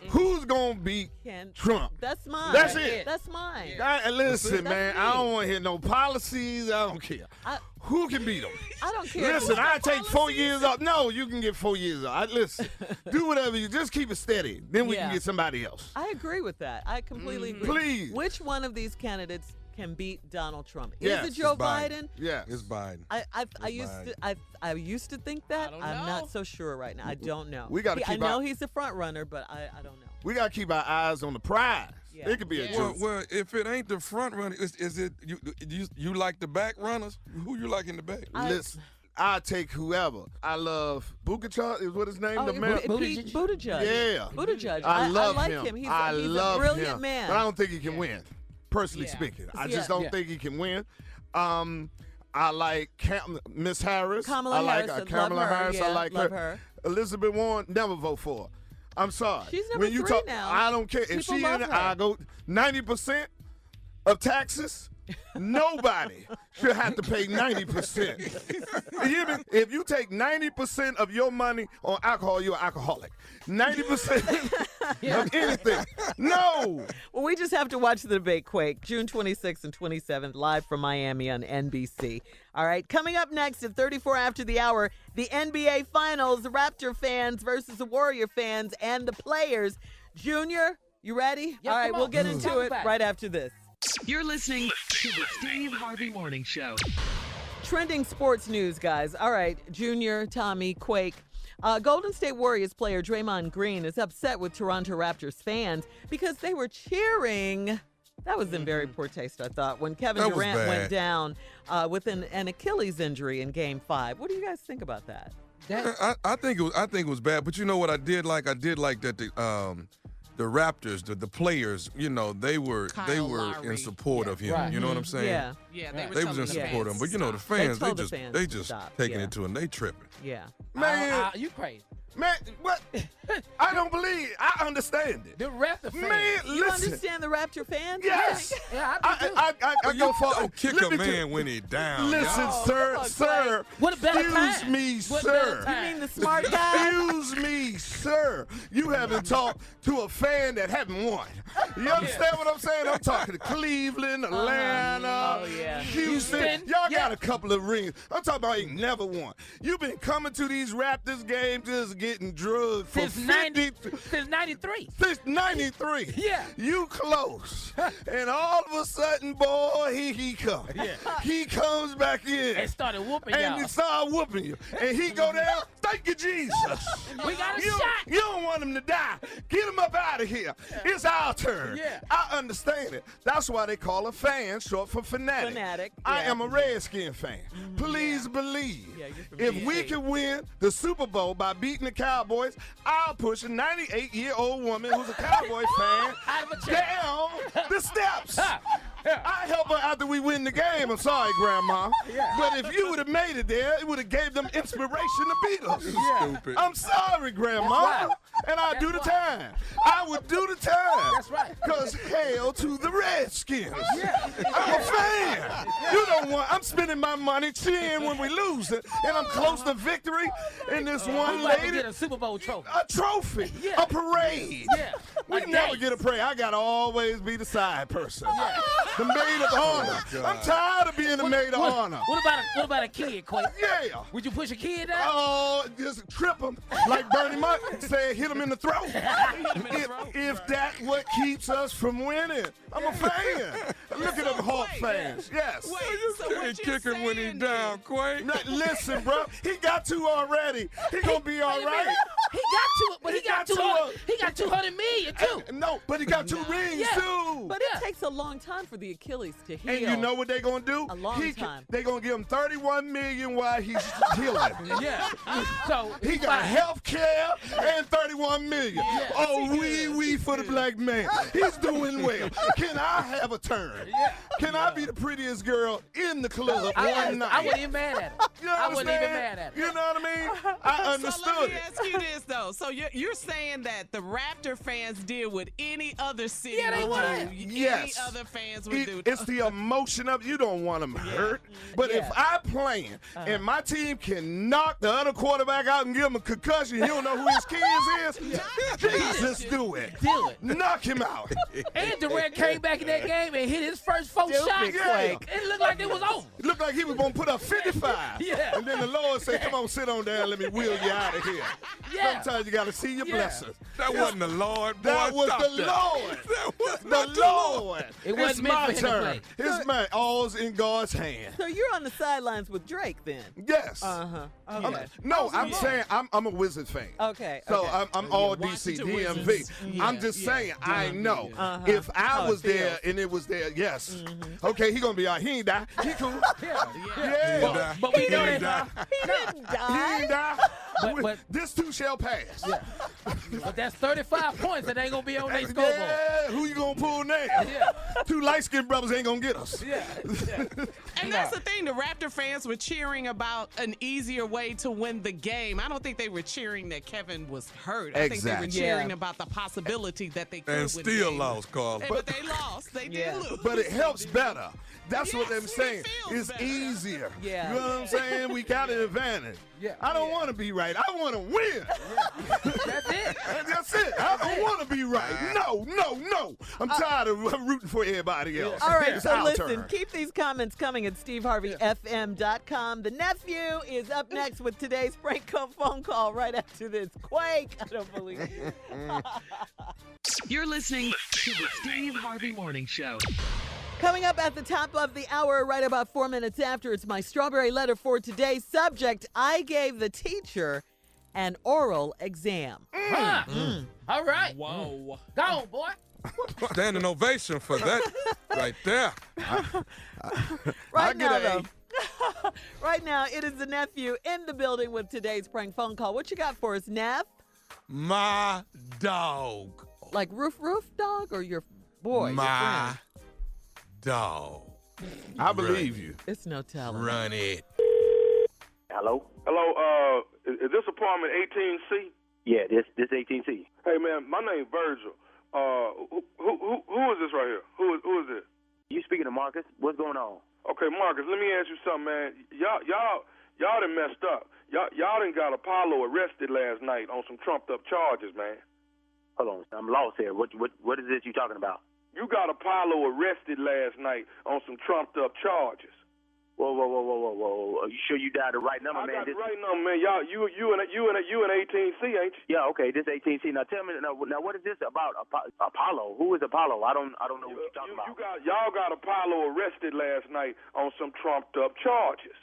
Who's going to beat Trump? That's mine. That's it. That's mine. Listen, That's man, me. I don't want to hear no policies. I don't care. Who can beat them? I don't care. Listen, I take 4 years off. No, you can get 4 years off. Listen, do whatever you just keep it steady. Then we can get somebody else. I agree with that. I completely agree. Please. Which one of these candidates can beat Donald Trump? Yes, Is it Joe it's Biden. Biden? Yeah, it's Biden. I used to think that. I'm not so sure right now. I don't know. We gotta I keep know our- he's the front runner, but I don't know. We got to keep our eyes on the prize. Yeah. It could be a joke. Well, if it ain't the front runner, is it you like the back runners? Who you like in the back? Listen, I take whoever. I love Bukachar is what his name, the man. Pete Buttigieg. Yeah. Buttigieg. I love like him. He's I a love brilliant him. man. But I don't think he can win, personally speaking. I just don't think he can win. I like Miss Harris. Kamala I like Harris. Kamala love her. Harris. Yeah, I like love her. Elizabeth Warren, never vote for her. I'm sorry. She's number 3 now. I don't care. If People she love in it, her. I go 90% of taxes. Nobody should have to pay 90%. You hear me? If you take 90% of your money on alcohol, you're an alcoholic. 90% of anything. No. Well, we just have to watch the debate, Quake, June 26th and 27th, live from Miami on NBC. All right, coming up next at 34 after the hour, the NBA Finals, Raptor fans versus the Warrior fans and the players. Junior, you ready? Yeah, all right, come we'll on. get into it right after this. You're listening to the Steve Harvey Morning Show. Trending sports news, guys. All right, Junior, Tommy, Quake. Golden State Warriors player Draymond Green is upset with Toronto Raptors fans because they were cheering. That was in very poor taste, I thought, when Kevin Durant went down with an Achilles injury in Game 5. What do you guys think about that? I think it was bad, but you know what I did like? I did like that the Raptors, the players, you know, they were Lowry. in support of him. Right. You know what I'm saying? Yeah, They was in support of him. But you know, the fans, they just stop. taking it to him. They tripping. Yeah. Man, You crazy. man, what? I don't believe. I understand it. The Raptor fans. Man, You listen. understand the Raptor fans? Yes. Yeah, I do too. I go for Don't kick a man when he down. Listen, y'all. sir. What a better Excuse time. me, What sir. better You time? mean the smart guy? Excuse me, sir. You haven't talked to a fan that haven't won. You understand what I'm saying? I'm talking to Cleveland, Atlanta, Oh, yeah. Houston. Y'all got a couple of rings. I'm talking about ain't never won. You've been coming to these Raptors games just getting drugged for Since 93. Since 93. Yeah. You close. And all of a sudden, boy, he comes. Yeah. He comes back in. And started whooping And y'all. he started whooping you. And he go down, thank you, Jesus. We got a you, shot. You don't want him to die. Get him up out of here. It's our turn. Yeah. I understand it. That's why they call a fan short for fanatic. Fanatic, I yeah. am a Redskin fan. Please believe. Yeah, you're from If DC. we can win the Super Bowl by beating the Cowboys, I'll push a 98-year-old woman who's a Cowboy fan Out of a chair. down the steps. Yeah. I help her after we win the game. I'm sorry, Grandma. Yeah. But if you would have made it there, it would have gave them inspiration to beat us. Stupid. I'm sorry, Grandma. That's right. And I'll do the time. I would do the time. That's right. Because hail to the Redskins. Yeah. I'm a fan. You don't want, I'm spending my money cheering when we lose it. And I'm close to victory. And this one We about to lady, get a Super Bowl trophy. a trophy, Yeah. a parade. Yeah. We A never date. get a parade. I gotta always be the side person. The maid of honor. I'm tired of being the maid of honor. What about a kid, Quake? Yeah. Would you push a kid down? Oh, just trip him like Bernie Mac said, hit him in the throat. If that what keeps us from winning, I'm a fan. Look at them Hawk fans. Yes. Wait, so And what kick you him when he saying down, Quake. Now, listen, bro, he got two already. He gonna be all right. He got two, but he got 200. two. He got 200 million too. No, but he got two rings Yeah. too. But it takes a long time for the Achilles to heal. And you know what they gonna do? A long time. They gonna give him $31 million while he's healing. Yeah. So He got health care and $31 million. Oh, wee for the black man. He's doing well. Can I have a turn? Can I be the prettiest girl in the club one night? I wasn't even mad at him. You I wasn't even understand? mad at him. You know what I mean? I So let understood me it. ask you this though. So you're saying that the Raptor fans did what any other city Yeah, they would would. do. Yes. Any other fans would do. It's the emotion of you don't want them hurt. But if I playing and my team can knock the other quarterback out and give him a concussion, he don't know who his kids is. Jesus, do it. Do it. Knock him out. And Durant came back in that game and hit his first 4 shots. Yeah. It looked like it was over. It looked like he was gonna put up 55. Yeah. And then the Lord said, "Come on, sit on down. Let me wheel you out of here." Yeah. Sometimes you gotta see your Yeah. blessings. That wasn't the Lord, boy. That was Stop the that. Lord. That was The not Lord. It wasn't It's meant my for him to turn. play. It's my all's in God's hand. So you're on the sidelines with Drake then? Yes. Uh-huh. I'm- Okay. No, I'm saying I'm a Wizard fan. Okay. So okay. I'm all DC, Washington DMV. Wizards. I'm just saying, I know. Uh-huh. If I Oh, was it feels. there and it was there, yes. Okay, he gonna be all right. He ain't die. He cool. Yeah. But we He know didn't that. die. He didn't He die. ain't die. But- This too shall pass. But that's 35 points that ain't gonna be on their scoreboard. Yeah, who you gonna pull now? Yeah. Two light-skinned brothers ain't gonna get us. Yeah. And that's the thing. The Raptor fans were cheering about an easier way to win the game. I don't think they were cheering that Kevin was hurt. I think they were Exactly. cheering Yeah. about the possibility that they could And win still the game. lost, Carl. But they lost. They Yeah. did lose. But it helps better. That's what Yes, I'm it saying. feels It's better. easier. Yeah. You know what I'm saying? We got an advantage. Yeah. I don't want to be right. I want to win. That's it. That's it. I don't want to be right. No. I'm tired of rooting for everybody else. All right, It's so our listen, turn. keep these comments coming at SteveHarveyFM.com. The nephew is up next with today's prank phone call right after this. Quake! I don't believe you. You're listening to the Steve Harvey Morning Show. Coming up at the top of the hour, right about 4 minutes after, it's my strawberry letter for today's subject. I gave the teacher an oral exam. All right. Whoa. Go on, boy. Standing ovation for that right there. Right I now, get though. an Right now, it is the nephew in the building with today's prank phone call. What you got for us, Neff? My dog. Like roof dog or your boy? My your dog. I believe you. It's no telling. Run it. Hello? Hello, is this apartment 18C? Yeah, this 18C. Hey, man, my name's Virgil. Who is this right here? Who is this? You speaking to Marcus? What's going on? Okay, Marcus, let me ask you something, man. Y'all done messed up. Y'all done got Apollo arrested last night on some trumped-up charges, man. Hold on, I'm lost here. What is this you talking about? You got Apollo arrested last night on some trumped-up charges. Whoa. Are you sure you dialed the right number, man? I got the right number, man. Y'all, you and 18C, ain't you? Yeah, okay, this 18C. Now tell me, now what is this about Apollo? Who is Apollo? I don't know what you're talking about. Y'all got Apollo arrested last night on some trumped-up charges.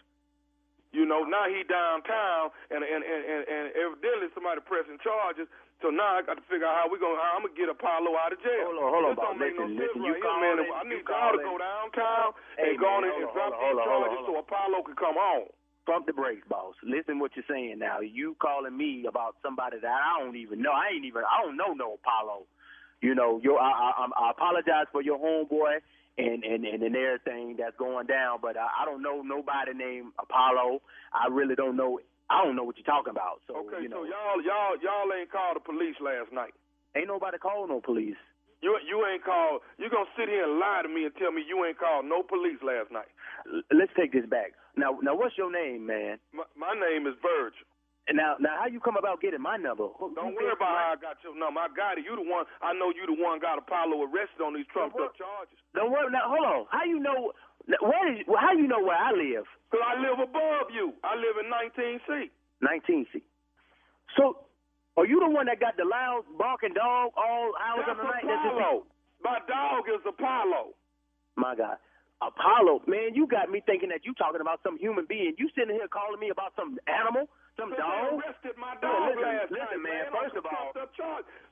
You know, now he downtown, and evidently somebody pressing charges. So now I got to figure out how I'm gonna get Apollo out of jail. Hold on, This don't make no sense you right here, man. I need y'all to go downtown and go on and drop these charges so Apollo can come home. Pump the brakes, boss. Listen what you're saying now. You calling me about somebody that I don't even know. I don't know no Apollo. You know, I apologize for your homeboy and everything that's going down, but I don't know nobody named Apollo. I really don't know. I don't know what you're talking about. So, okay, you know. so y'all ain't called the police last night. Ain't nobody called no police. You ain't called. You gonna sit here and lie to me and tell me you ain't called no police last night? Let's take this back. Now, what's your name, man? My name is Virgil. And now, how you come about getting my number? Don't worry about how I got your number. I got it. You the one. I know you the one got Apollo arrested on these trumped-up charges. Don't worry. Now, hold on. How you know? How you know where I live? Because I live above you. I live in 19C. 19C. So, are you the one that got the loud barking dog all hours of the night? Apollo. My dog is Apollo. My God. Apollo, man, you got me thinking that you talking about some human being. You sitting here calling me about some animal, some dog? They arrested my dog last night. Listen, man, first of all.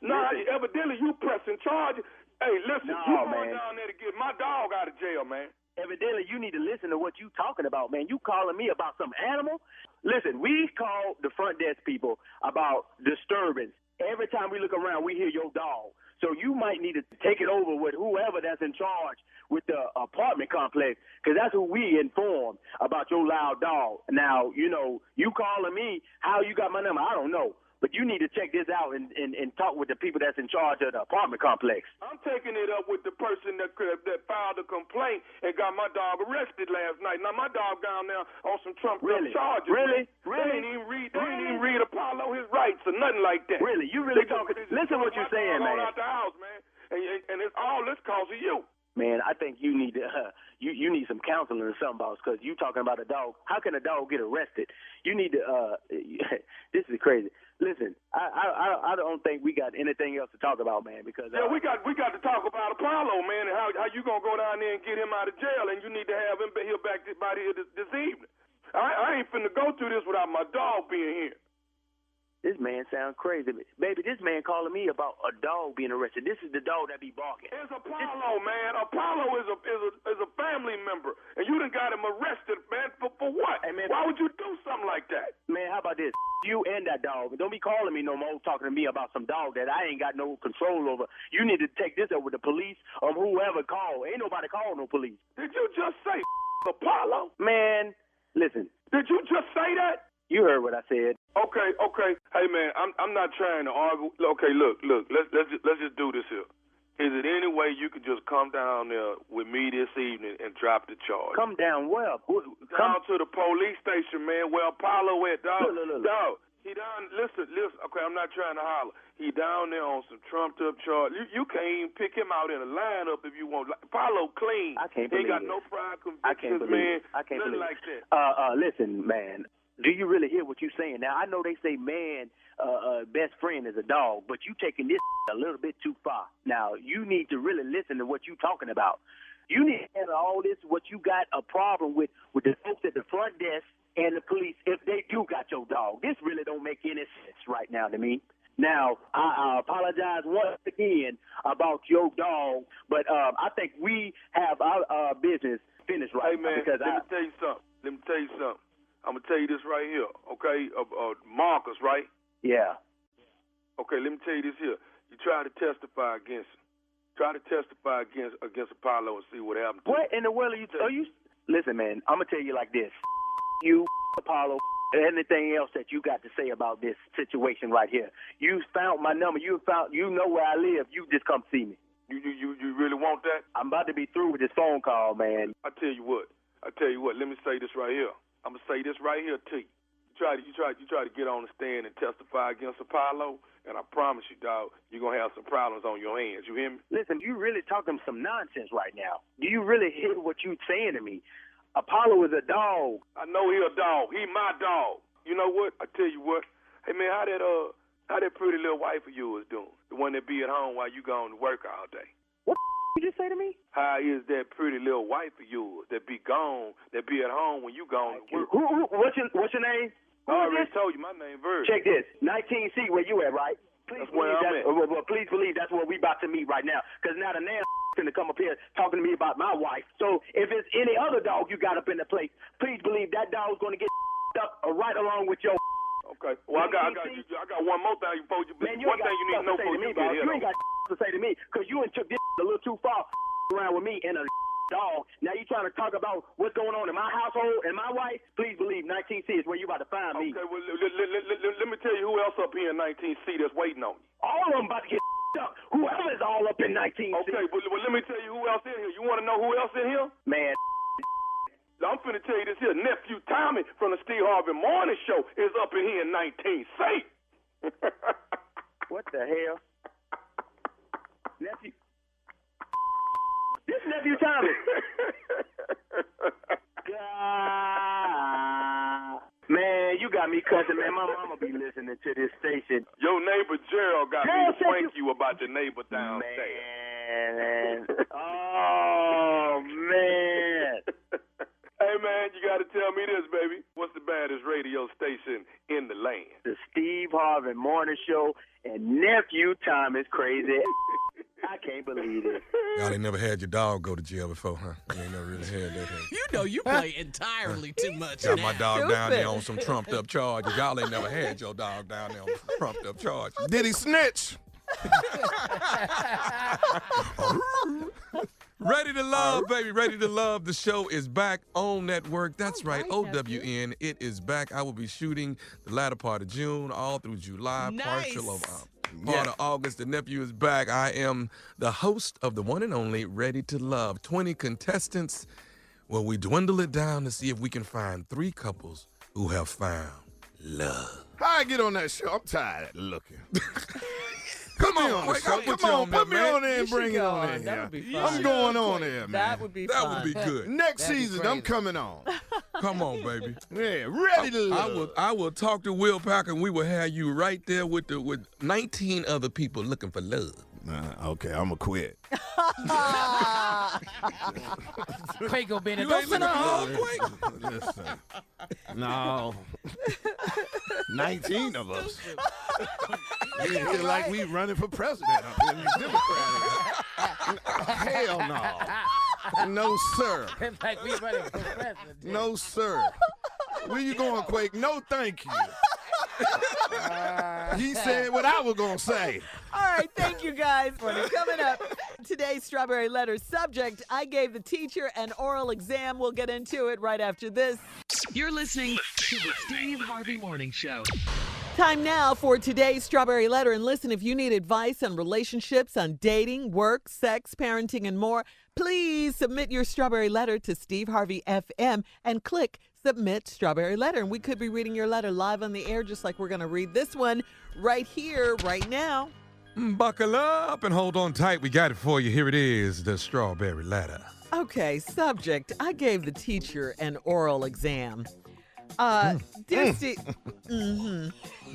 Nah, evidently you pressing charges. Hey, listen, you going down there to get my dog out of jail, man. Evidently, you need to listen to what you talking about, man. You calling me about some animal? Listen, we call the front desk people about disturbance. Every time we look around, we hear your dog. So you might need to take it over with whoever that's in charge with the apartment complex, because that's who we inform about your loud dog. Now, you know, you calling me, how you got my number, I don't know. But you need to check this out and talk with the people that's in charge of the apartment complex. I'm taking it up with the person that filed a complaint and got my dog arrested last night. Now, my dog down there on some trumped-up charges. Really? They didn't even read Apollo his rights or nothing like that. Really? You really talking? Listen what you're saying, man. Out the house, man. And it's all this cause of you. Man, I think you need to you need some counseling or something, boss, because you talking about a dog. How can a dog get arrested? You need to. This is crazy. Listen, I don't think we got anything else to talk about, man. Because we got to talk about Apollo, man, and how you gonna go down there and get him out of jail, and you need to have him here back this evening. I ain't finna go through this without my dog being here. This man sounds crazy. Baby, this man calling me about a dog being arrested. This is the dog that be barking. It's Apollo, man. Apollo is a family member. And you done got him arrested, man, for what? Hey, man, why would you do something like that? Man, how about this? You and that dog. Don't be calling me no more, talking to me about some dog that I ain't got no control over. You need to take this up with the police or whoever called. Ain't nobody called no police. Did you just say Apollo? Man, listen. Did you just say that? You heard what I said. Okay. Hey, man, I'm not trying to argue. Okay, look. Let's just do this here. Is it any way you could just come down there with me this evening and drop the charge? Come down where? Down to the police station, man, where Apollo went, dog. Look. Dog, he down. Listen. Okay, I'm not trying to holler. He down there on some trumped up charge. You can't even pick him out in a lineup if you want. Like, Apollo clean. I can't believe it. He ain't got no prior convictions, man. I can't believe like that. Listen, man. Do you really hear what you're saying? Now, I know they say man, best friend is a dog, but you taking this a little bit too far. Now, you need to really listen to what you're talking about. You need to handle all this, what you got a problem with the folks at the front desk and the police, if they do got your dog. This really don't make any sense right now to me. Now, I apologize once again about your dog, but I think we have our business finished right now. Hey, man, let me tell you something. let me tell you something. I'm going to tell you this right here, okay? Marcus, right? Yeah. Okay, let me tell you this here. You try to testify against him. Try to testify against Apollo and see what happens. What in the world are you? Listen, man, I'm going to tell you like this. You, Apollo, anything else that you got to say about this situation right here. You found my number. You know where I live. You just come see me. You really want that? I'm about to be through with this phone call, man. I tell you what. Let me say this right here. I'm gonna say this right here to you. You try to get on the stand and testify against Apollo, and I promise you, dog, you're gonna have some problems on your hands. You hear me? Listen, you really talking some nonsense right now. Do you really hear what you saying to me? Apollo is a dog. I know he a dog. He my dog. You know what? I tell you what. Hey man, how that pretty little wife of yours doing? The one that be at home while you going to work all day. What you just say to me? How is that pretty little wife of yours that be gone, that be at home when you going to work? What's your name? I already told you my name, Virgil. Check this. 19C, where you at, right? Please that's where I'm at. Well, please believe that's where we about to meet right now. Because now the man finna come up here talking to me about my wife. So if it's any other dog you got up in the place, please believe that dog's going to get up right along with your. Okay. Well, I got one more thing before you. Man, one thing you need to know before you get here. You ain't got to say to me because you took this a little too far around with me and a dog. Now you trying to talk about what's going on in my household and my wife? Please believe 19C is where you about to find me. Okay. Well, let me tell you who else up here in 19C that's waiting on you. All of them about to get up. Whoever is all up in 19C. Okay. Well, let me tell you who else in here. You want to know who else in here? Man. I'm finna tell you this here. Nephew Tommy from the Steve Harvey Morning Show is up in here in 19C. What the hell? Nephew. This Nephew Tommy. Man, you got me cussing, man. My mama be listening to this station. Your neighbor Gerald got me to thank you about your neighbor downstairs. Man. Oh, man. Hey, man, you got to tell me this, baby. What's the baddest radio station in the land? The Steve Harvey Morning Show and Nephew Thomas Crazy. I can't believe it. Y'all ain't never had your dog go to jail before, huh? You ain't never really had that. You know you play entirely too much. Got my dog down there on some trumped up charges. Y'all ain't never had your dog down there on some trumped up charges. Did he snitch? Ready to love, baby. Ready to love. The show is back on network. That's right, OWN. It is back. I will be shooting the latter part of June, all through July, partial of part of August. The nephew is back. I am the host of the one and only Ready to Love. 20 contestants. Well, we dwindle it down to see if we can find 3 couples who have found love. How I get on that show? I'm tired of looking. Come on, put me on there and bring it on in. That would be fun. I'm going on there, man. That would be fun. That would be good. Next season, I'm coming on. Come on, baby. Yeah, ready to love. I will talk to Will Packer, and we will have you right there with 19 other people looking for love. Okay, I'm going to quit. Quake gonna be in it. You ain't looking for love, Quake? Listen. No. 19 of us. We feel like we running for president up here in the Democratic. Hell no. No, sir. Like we running for president. No, sir. Where you going, Quake? No, thank you. He said what I was going to say. All right, thank you guys. Coming up, today's Strawberry Letter subject, I gave the teacher an oral exam. We'll get into it right after this. You're listening to the Steve Harvey Morning Show. Time now for today's Strawberry Letter. And listen, if you need advice on relationships, on dating, work, sex, parenting, and more, please submit your Strawberry Letter to Steve Harvey FM and click Submit Strawberry Letter. And we could be reading your letter live on the air, just like we're going to read this one right here, right now. Buckle up and hold on tight. We got it for you. Here it is, the Strawberry Letter. Okay, subject, I gave the teacher an oral exam. Dear Steve,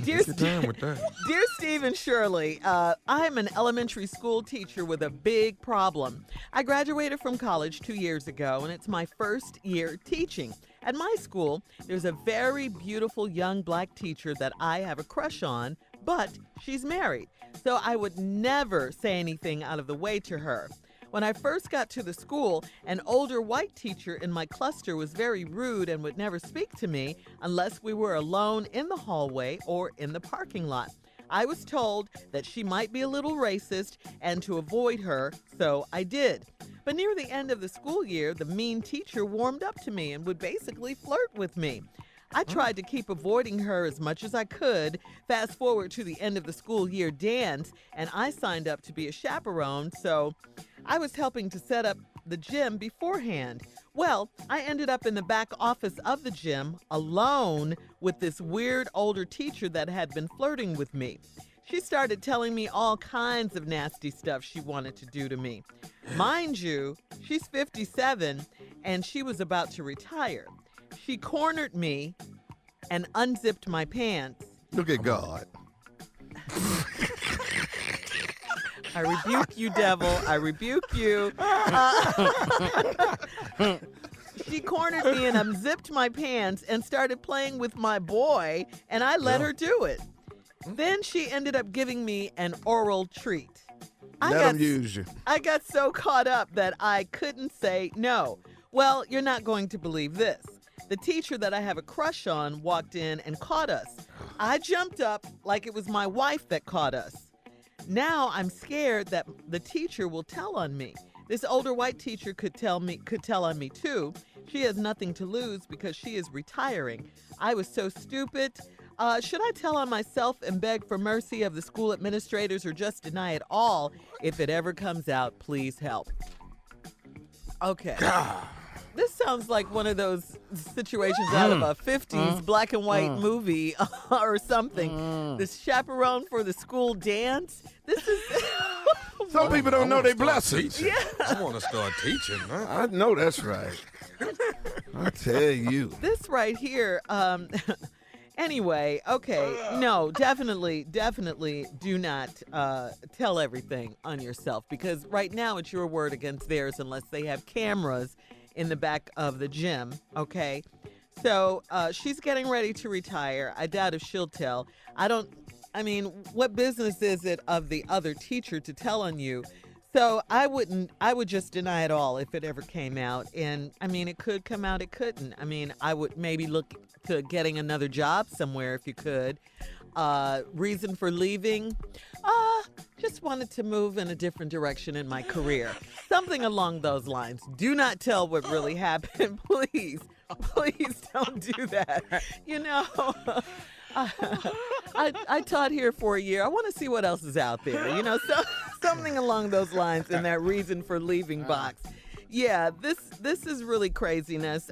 Dear Steve and Shirley, I'm an elementary school teacher with a big problem. I graduated from college 2 years ago, and it's my first year teaching. At my school, there's a very beautiful young black teacher that I have a crush on, but she's married, so I would never say anything out of the way to her. When I first got to the school, an older white teacher in my cluster was very rude and would never speak to me unless we were alone in the hallway or in the parking lot. I was told that she might be a little racist and to avoid her, so I did. But near the end of the school year, the mean teacher warmed up to me and would basically flirt with me. I tried to keep avoiding her as much as I could. Fast forward to the end of the school year dance, and I signed up to be a chaperone, so I was helping to set up the gym beforehand. Well, I ended up in the back office of the gym alone with this weird older teacher that had been flirting with me. She started telling me all kinds of nasty stuff she wanted to do to me. Mind you, she's 57 and she was about to retire. She cornered me and unzipped my pants. Look at God. I rebuke you, devil. I rebuke you. She cornered me and unzipped my pants and started playing with my boy, and I let her do it. Then she ended up giving me an oral treat. Let him use you. I got so caught up that I couldn't say no. Well, you're not going to believe this. The teacher that I have a crush on walked in and caught us. I jumped up like it was my wife that caught us. Now I'm scared that the teacher will tell on me. This older white teacher could tell on me too. She has nothing to lose because she is retiring. I was so stupid. Should I tell on myself and beg for mercy of the school administrators or just deny it all? If it ever comes out, please help. Okay. God. This sounds like one of those situations out of a 50s black and white movie or something. This chaperone for the school dance. This is... Some people don't know they blessings. Yeah. I want to start teaching, man. I know that's right. I tell you. This right here, anyway, okay. No, definitely do not tell everything on yourself because right now it's your word against theirs unless they have cameras in the back of the gym, okay? So she's getting ready to retire. I doubt if she'll tell. What business is it of the other teacher to tell on you? So I would just deny it all if it ever came out. And it could come out, it couldn't. I would maybe look to getting another job somewhere if you could. Reason for leaving? Just wanted to move in a different direction in my career. Something along those lines. Do not tell what really happened, please. Please don't do that. I taught here for a year. I want to see what else is out there. So something along those lines in that reason for leaving box. Yeah, this is really craziness.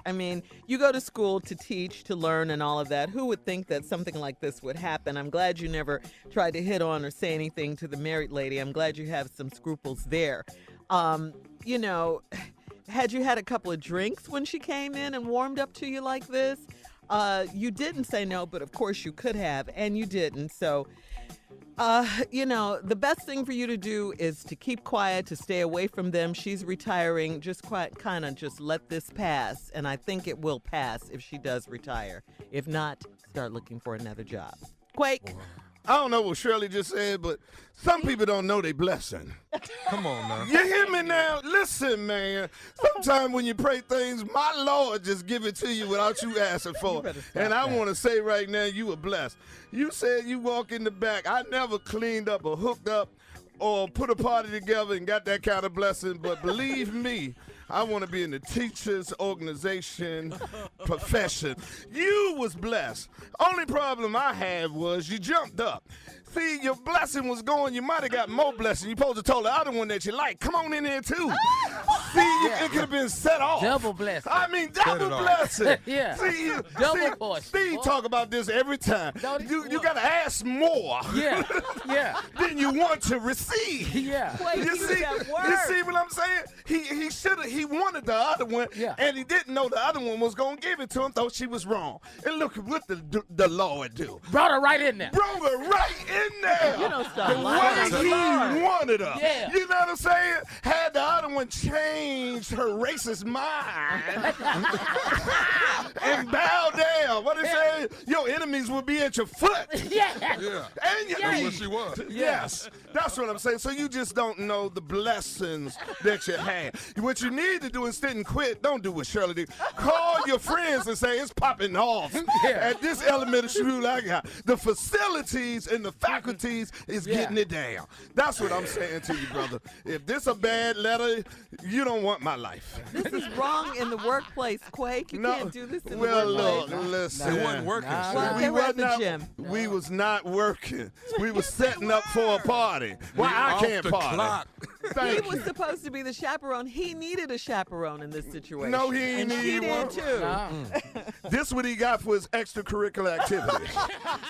You go to school to teach, to learn, and all of that. Who would think that something like this would happen? I'm glad you never tried to hit on or say anything to the married lady. I'm glad you have some scruples there. Had you had a couple of drinks when she came in and warmed up to you like this? You didn't say no, but of course you could have, and you didn't. So, the best thing for you to do is to keep quiet, to stay away from them. She's retiring. Just just let this pass. And I think it will pass if she does retire. If not, start looking for another job. Quake. I don't know what Shirley just said, but some people don't know they blessing. Come on now. You hear me now? Listen, man. Sometimes when you pray things, my Lord just give it to you without you asking for it. And I want to say right now, you were blessed. You said you walk in the back. I never cleaned up or hooked up or put a party together and got that kind of blessing. But believe me, I want to be in the teachers organization profession. You was blessed. Only problem I had was you jumped up. See, your blessing was going. You might have got more blessing. You supposed to told the other one that you like, come on in there too. See, it could have been set off. Double blessing. Double blessing. Yeah. See, double portion. Steve talk about this every time. You got to ask more. Yeah. Than you want to receive. Yeah. Wait, You see what I'm saying? He wanted the other one, and he didn't know the other one was going to give it to him, though she was wrong. And look what the Lord do. Brought her right in there. Brought her right in there. You don't stop the lying. way he wanted her. Yeah. You know what I'm saying? Had the other the one changed her racist mind and bow down. What they say? Your enemies will be at your foot. Yeah. And your That's knees. what she was. Yes, that's what I'm saying. So you just don't know the blessings that you had. What you need to do instead and quit, don't do what Shirley did. Call your friends and say it's popping off at this elementary school I got. The facilities and the faculties is getting it down. That's what I'm saying to you, brother. If this a bad letter, you don't want my life. This is wrong in the workplace, Quake. You can't do this in the Well, look, workplace. listen. It wasn't working. Well, We they were at was the not, gym. we was not working. We was setting up for a party. Why I Off can't the party? clock. He Thank was you. supposed to be the chaperone. He needed a chaperone in this situation. No, he ain't and she need did one. too. This what he got for his extracurricular activity.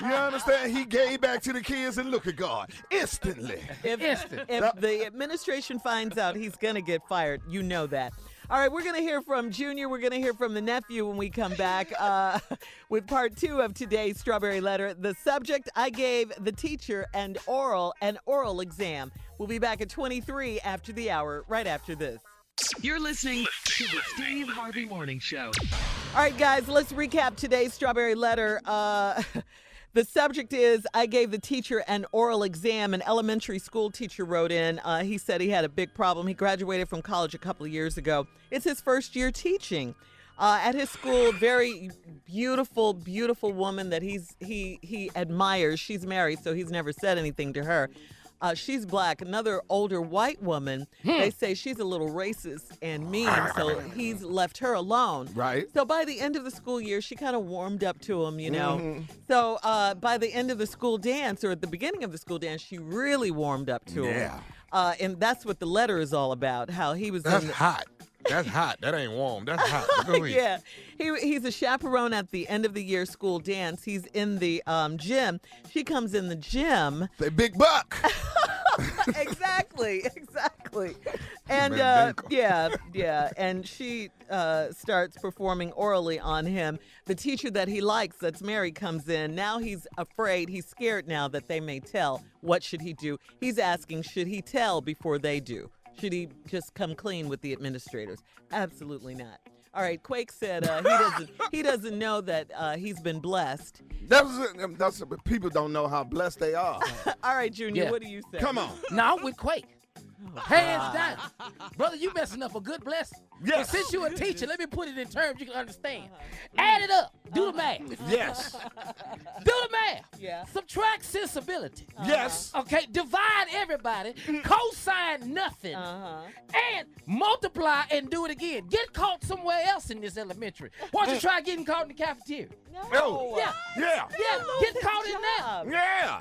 You understand? He gave back to the kids and look at God instantly. If the administration finds out, he's going to get fired. You know that. All right, we're going to hear from Junior. We're going to hear from the nephew when we come back with part 2 of today's Strawberry Letter. The subject, I gave the teacher an oral exam. We'll be back at 23 after the hour, right after this. You're listening to the Steve Harvey Morning Show. All right, guys, let's recap today's Strawberry Letter. The subject is, I gave the teacher an oral exam. An elementary school teacher wrote in. He said he had a big problem. He graduated from college a couple of years ago. It's his first year teaching. At his school, very beautiful, beautiful woman that he admires. She's married, so he's never said anything to her. She's black. Another older white woman, they say she's a little racist and mean, so he's left her alone. Right. So by the end of the school year, she kind of warmed up to him, you know. So by the end of the school dance, or at the beginning of the school dance, she really warmed up to him. And that's what the letter is all about, how he was That's hot. That's hot. That ain't warm. That's hot. Go ahead. Yeah. He's a chaperone at the end of the year school dance. He's in the gym. She comes in the gym. Say big buck. Exactly. And and she starts performing orally on him. The teacher that he likes, that's married, comes in. Now he's afraid. He's scared now that they may tell. What should he do? He's asking, should he tell before they do? Should he just come clean with the administrators? Absolutely not. All right, Quake said he doesn't know that he's been blessed. That's people don't know how blessed they are. All right, Junior, what do you say? Come on. No, I'm with Quake. Hands down. Brother, you messing up a good blessing. Yes. And since you're a teacher, let me put it in terms you can understand. Add it up. Do the math. Yes. Do the math. Yeah. Subtract sensibility. Yes. Okay, divide everybody. Cosine nothing. And multiply and do it again. Get caught somewhere else in this elementary. Why don't you try getting caught in the cafeteria? No. Yeah. Yeah. Yeah, get caught in there. Yeah.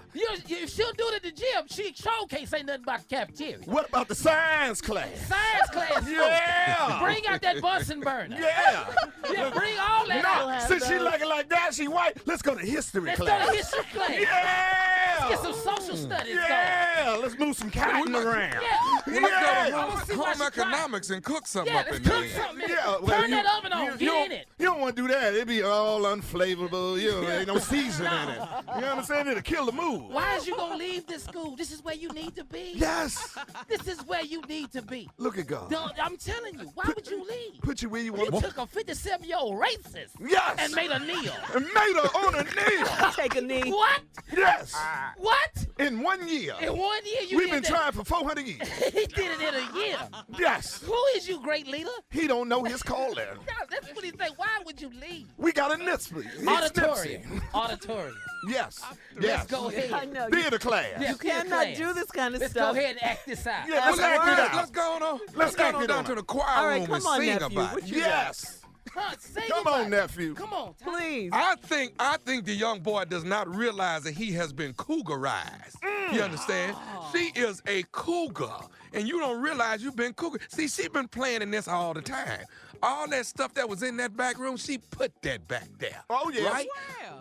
If she'll do it at the gym, she sure can't say nothing about the cafeteria. What about the science class? Science class. Yeah. Bring out that Bunsen burner. Yeah. Yeah, bring all that No, out. since she looking like that, she white. Let's go to history Let's class. go to history class. Yeah. Let's get some social studies Yeah. Let's move some cotton around. going. Let's go to home economics and cook something up let's in cook there. something in it. Yeah, well, Turn that oven on. Get in it. You don't want to do that. It'd be all unflavorable. You know, ain't no seasoning in it. You understand? It'll kill the mood. Why is you going to leave this school? This is where you need to be. Yes. This is where you need to be. Look at God. I'm telling you, why would you leave? Put you where you You want to. took a 57-year-old racist Yes. and made a kneel. And made her on a knee. Take a knee. What? Yes. What? In 1 year. In 1 year, you We've did been that. trying for 400 years. He did it in a year. Yes. Who is you, great leader? He don't know his calling. God, that's what he said. Why would you leave? We got a Nipsey. Auditorium. Auditorium. Yes. Let's go ahead. I know. Theater class. You cannot do this kind of Let's stuff. go ahead and act this out. Yeah, let's act it out. Let's go on. Let's go act on it down out. to the choir All right, room come and on, sing nephew. about What it. you Yes. Huh, sing Come about on, it. nephew. Come on. Please. I think the young boy does not realize that he has been cougarized. You understand? She is a cougar, and you don't realize you've been cougar. See, she been playing in this all the time. All that stuff that was in that back room, she put that back there. Oh, yes. Right?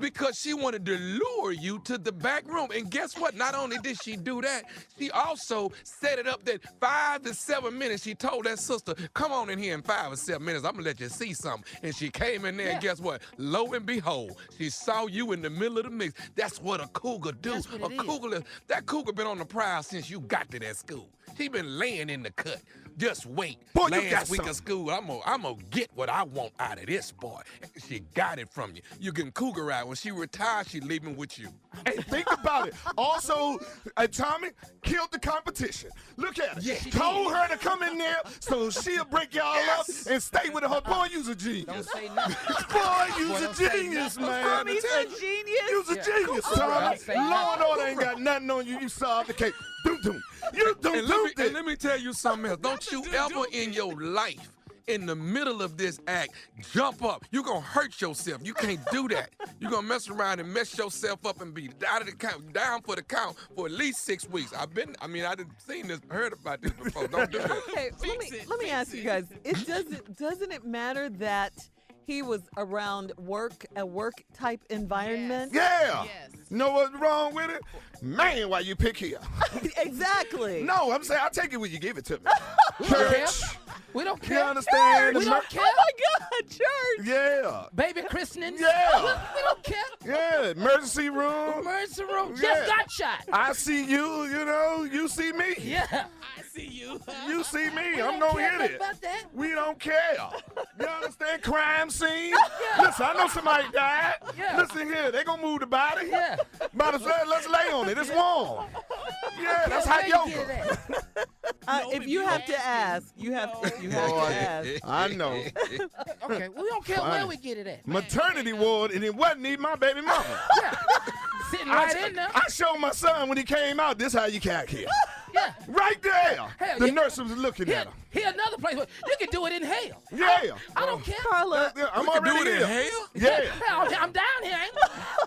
Because she wanted to lure you to the back room. And guess what? Not only did she do that, she also set it up that 5 to 7 minutes. She told that sister, come on in here in 5 or 7 minutes. I'm going to let you see something. And she came in there, and guess what? Lo and behold, she saw you in the middle of the mix. That's what a cougar do. That's what it is. That cougar been on the prowl since you got to that school. She been laying in the cut, Just wait. Boy, you got Last week something. of school, I'm gonna get what I want out of this boy. She got it from you. You can cougar out. When she retires, she leaving with you. Hey, think about it. Also, Tommy killed the competition. Look at her. Yeah, she Told her to come in there so she'll break y'all up and stay with her. Boy, you's a genius. Don't say nothing. Boy, you's Boy, a don't say genius, nothing. man. Tommy's a genius. You's a genius, All right, Tommy. I'll say Law and order ain't got nothing on you. You solved the case. Doom. You And doom. let me tell you something else. Don't you ever in your life, in the middle of this act, jump up. You're going to hurt yourself. You can't do that. You're going to mess around and mess yourself up and be out of the count, down for the count for at least 6 weeks. I didn't seen this, heard about this before. Don't do that. Okay, let me ask you guys. Doesn't it matter that he was around a work type environment? Yeah. Yes. Know what's wrong with it? Man, why you pick here? Exactly. No, I'm saying I'll take it when you give it to me. We don't care. Church. We don't You care. understand? We don't care. Oh my God, church. Yeah. Baby christenings. Yeah. We don't care. Yeah. Emergency room. Emergency room. Yeah. Just got shot. I see you, you see me. Yeah. I see you. You see me. We I'm don't gonna care hit it. about that. We don't care. You understand? Crime scene. Listen, I know somebody died. Yeah. Listen here, they gonna move the body. Yeah. Might as well let's lay on it. It's warm. Yeah, that's hot Where you get yoga. it at? If you have to ask, you have to ask. I know. Okay, we don't care where we get it at. Maternity ward, and it wasn't even my baby mama. Yeah. Sitting right in there. I showed my son when he came out, this how you cat here. Yeah. Right there. Hell, The yeah. nurse was looking Here, at him. here another place where you can do it in hell. Yeah. I don't care. Carla, I'm We can do already it in here. hell? Yeah. Hell, I'm down here, ain't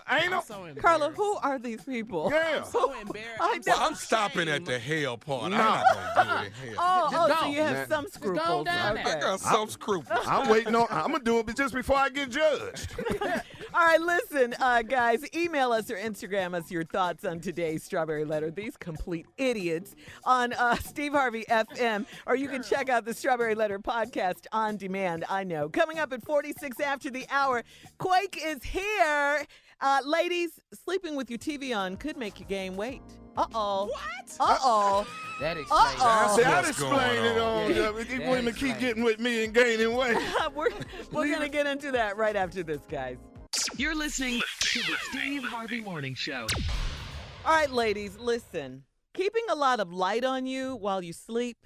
I? Ain't no. So embarrassed. Carla, who are these people? Yeah. So embarrassed. I Well, know. I'm stopping at the hell part. Nah. I'm not going to do it in hell. Oh, Just so go. you have Man. some go scruples. down Okay. I got some scruples. I'm waiting on. I'm gonna do it just before I get judged. All right, listen, guys, email us or Instagram us your thoughts on today's Strawberry Letter. These complete idiots on Steve Harvey FM, or you can check out the Strawberry Letter podcast on demand. I know. Coming up at 46 after the hour, Quake is here. Ladies, sleeping with your TV on could make you gain weight. Uh-oh. What? Uh-oh. That explains Uh-oh. See, I'd what's explain going it on. on. Yeah. These That women is keep right. getting with me and gaining weight. We're going to get into that right after this, guys. You're listening to the Steve Harvey Morning Show. All right, ladies, listen. Keeping a lot of light on you while you sleep,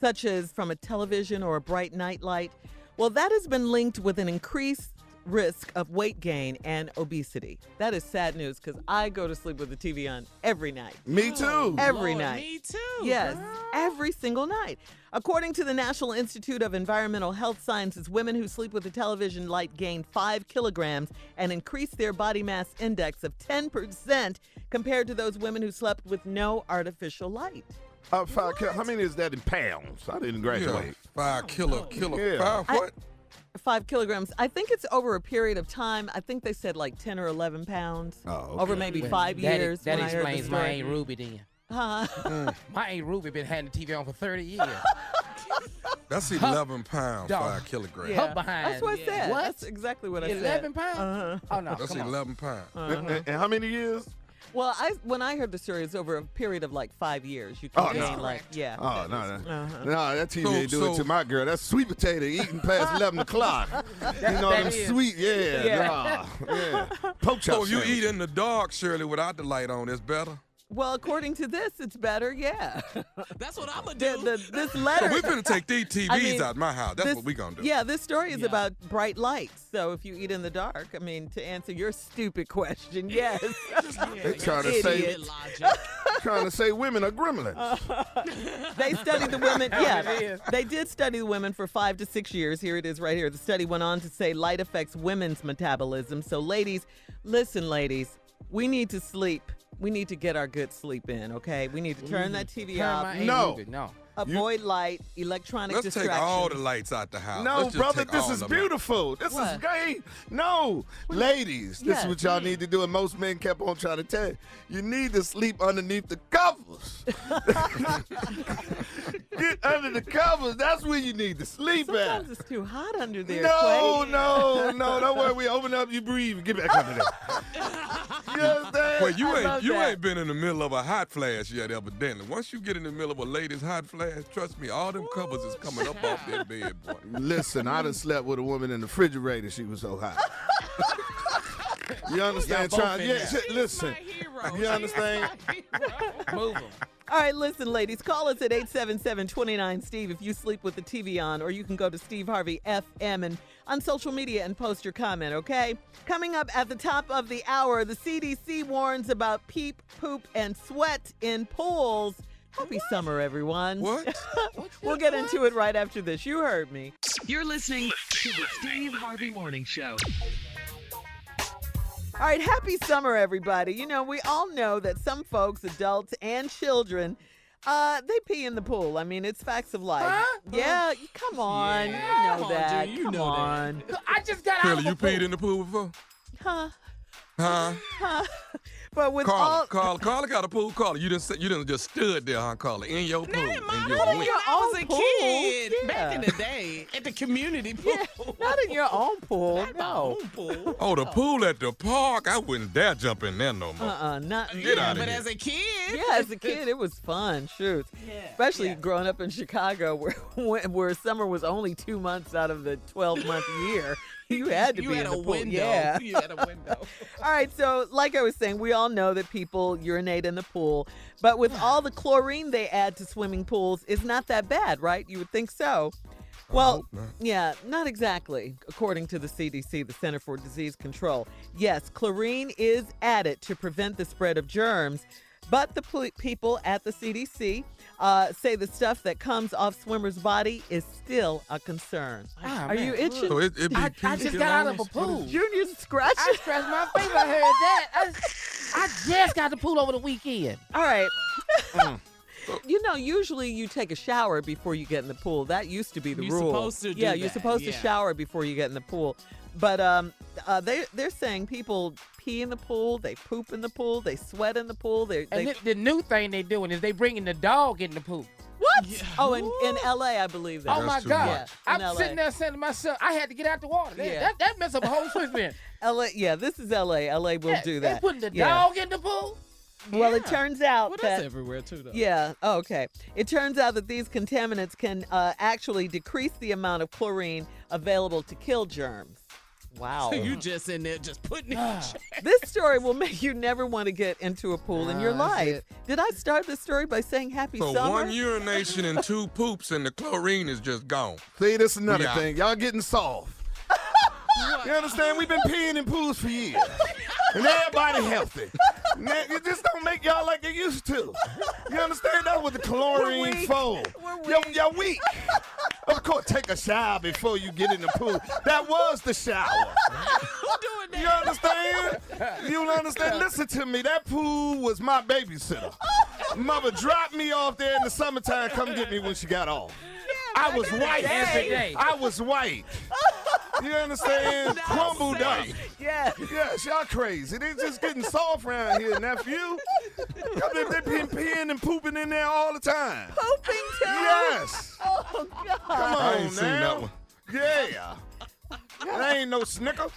such as from a television or a bright night light, well, that has been linked with an increased risk of weight gain and obesity. That is sad news because I go to sleep with the TV on every night. Me too. Every Lord, night. Me too. Yes, girl. every single night. According to the National Institute of Environmental Health Sciences, women who sleep with a television light gain 5 kilograms and increase their body mass index of 10% compared to those women who slept with no artificial light. 5 How many is that in pounds? I didn't graduate. 5 kilo. Yeah. 5 what? 5 kilograms. I think it's over a period of time. I think they said like 10 or 11 pounds Oh, okay. over maybe 5 years. That when I heard the explains my story. Aunt Ruby then. Huh? My Aunt Ruby been having the TV on for 30 years. That's 11 pounds, Dog. 5 kilograms. Yeah. Her behind. That's what I said. What? That's exactly what I said. 11 pounds? Uh-huh. Oh, no, That's come on. 11 pounds. And how many years? Well, when I heard the story, it's over a period of like 5 years. You can Oh, gain no. like, yeah. Oh, no. Uh-huh. No, that TV So- ain't doing it so- to my girl. That's sweet potato eating past 11 o'clock. You know that them is. sweet, yeah. Yeah. Yeah. Poke chop So you sandwich. eat in the dark, Shirley, without the light on. It's better. Well, according to this, it's better, yeah. That's what I'm going to do. This letter. So we're going to take these TVs I mean, out my house. That's this- what we're going to do. Yeah, this story is about bright lights. So if you eat in the dark, I mean, to answer your stupid question, yes. They trying to say, Idiot. trying to say women are gremlins. They studied the women. Yeah, they did study the women for 5 to 6 years. Here it is right here. The study went on to say light affects women's metabolism. So ladies, listen, ladies, we need to sleep. We need to get our good sleep in, okay? We need to turn that TV Turn off. my Aunt No. Ruby. No. Avoid light, electronic Let's take distractions. all the lights out the house. No, Let's just brother, take this all is of them out. beautiful. This is What? great. No, ladies, this is Yes. what y'all need to do, and most men kept on trying to tell you. You need to sleep underneath the covers. Get under the covers. That's where you need to sleep at. Sometimes it's too hot under there, No, Quake. no. Don't worry. We open up, you breathe, get back under there. You understand? Well, you ain't been in the middle of a hot flash yet, evidently. Once you get in the middle of a lady's hot flash, trust me, all them covers is coming up off their bed, boy. Listen, I done slept with a woman in the refrigerator. She was so hot. You understand? Listen. You understand? Move them. All right, listen, ladies. Call us at 877-29-STEVE if you sleep with the TV on, or you can go to Steve Harvey FM and on social media and post your comment, okay? Coming up at the top of the hour, the CDC warns about peep, poop, and sweat in pools. Happy summer, everyone. What? We'll get into it right after this. You heard me. You're listening to the Steve Harvey Morning Show. All right, happy summer, everybody. You know, we all know that some folks, adults and children, they pee in the pool. I mean, it's facts of life. Huh? Yeah, come on. Yeah. You know that. Junior, you Come know that. on. I just got out Shirley, of you a pool. peed in the pool before? Huh? Huh? But with all... Carla got a pool. Carla, you didn't just stood there, huh, Carla? In your pool. Not in mine. In your Not in wing. your I was a pool. kid Yeah. back in the day at the community pool. Yeah, not in your own pool. Not my No. own pool. Oh, the pool at the park? I wouldn't dare jump in there no more. Not Get Yeah, out of but here. as a kid. Yeah, as a kid, it was fun. Shoot. Especially growing up in Chicago where summer was only 2 months out of the 12-month year. You had to You be had in the a pool. window. Yeah. You had a window. All right, so like I was saying, we all know that people urinate in the pool, but with all the chlorine they add to swimming pools, it's not that bad, right? You would think so. Well, hope not. yeah, not exactly, according to the CDC, the Center for Disease Control. Yes, chlorine is added to prevent the spread of germs, but the people at the CDC say the stuff that comes off swimmers' body is still a concern. Are you itching? So it be I pee just got out of a skill on pool. this? Junior's scratching. I scratched my face. I heard that. I just got the pool over the weekend. All right. You know, usually you take a shower before you get in the pool. That used to be the You're rule. supposed to do Yeah, you're that, supposed to yeah. shower before you get in the pool. But they're saying people pee in the pool, they poop in the pool, they sweat in the pool. And the new thing they doing is they bringing the dog in the pool. What? Yeah. Oh, in L.A., I believe that. Oh my That's too God! much. Yeah, in I'm LA. sitting there saying to myself, I had to get out the water. Yeah. That messed up a whole swim in. L.A. Yeah, this is L.A. L.A. will do that. They putting the Yeah. dog in the pool. Well, it Yeah. turns out Well, that that's everywhere too, though. Yeah. Oh, okay. It turns out that these contaminants can actually decrease the amount of chlorine available to kill germs. Wow. So you just in there just putting it in check. This story will make you never want to get into a pool in your life. Did I start this story by saying happy So summer? one urination and 2 poops and the chlorine is just gone. See, this is another Yeah. thing. Y'all getting soft. You understand? We've been peeing in pools for years. And everybody healthy. Man, it just don't make y'all like it used to. You understand? That's what the chlorine for. Y'all weak. Of course, take a shower before you get in the pool. That was the shower. Who doing that? You understand? You understand? Listen to me. That pool was my babysitter. Mother dropped me off there in the summertime. Come get me when she got off. I was white. Every day. I was white. You understand? Crumbled up. Yeah. Yes, y'all crazy. They just getting soft around here, nephew. They been peeing and pooping in there all the time. Pooping too? Yes. Oh, God. Come on I ain't seen now. that one. Yeah. That ain't no snicker.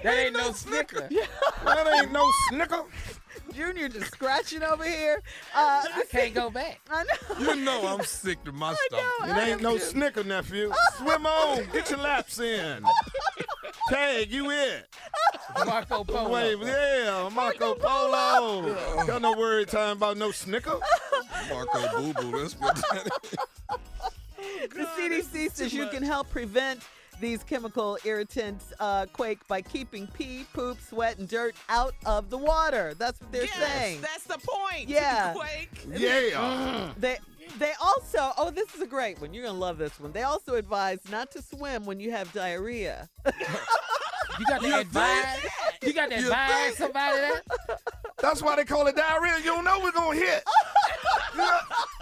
That ain't no snicker. That ain't no snicker. Junior just scratching over here. I can't go back. I know. You know I'm sick to my stomach. It ain't no snicker, nephew. Swim on. Get your laps in. Tag, you it. Marco Polo. Wave, yeah, Marco Polo. Got no worry time about no snicker. Marco Boo Boo, that's what that is. The CDC says you can help prevent these chemical irritants, Quake, by keeping pee, poop, sweat, and dirt out of the water. That's what they're saying. That's the point. Yeah. Quake. Yeah. They also, oh, this is a great one. You're going to love this one. They also advise not to swim when you have diarrhea. You got to advise. You got to advise somebody that. That's why they call it diarrhea. You don't know we're going to hit.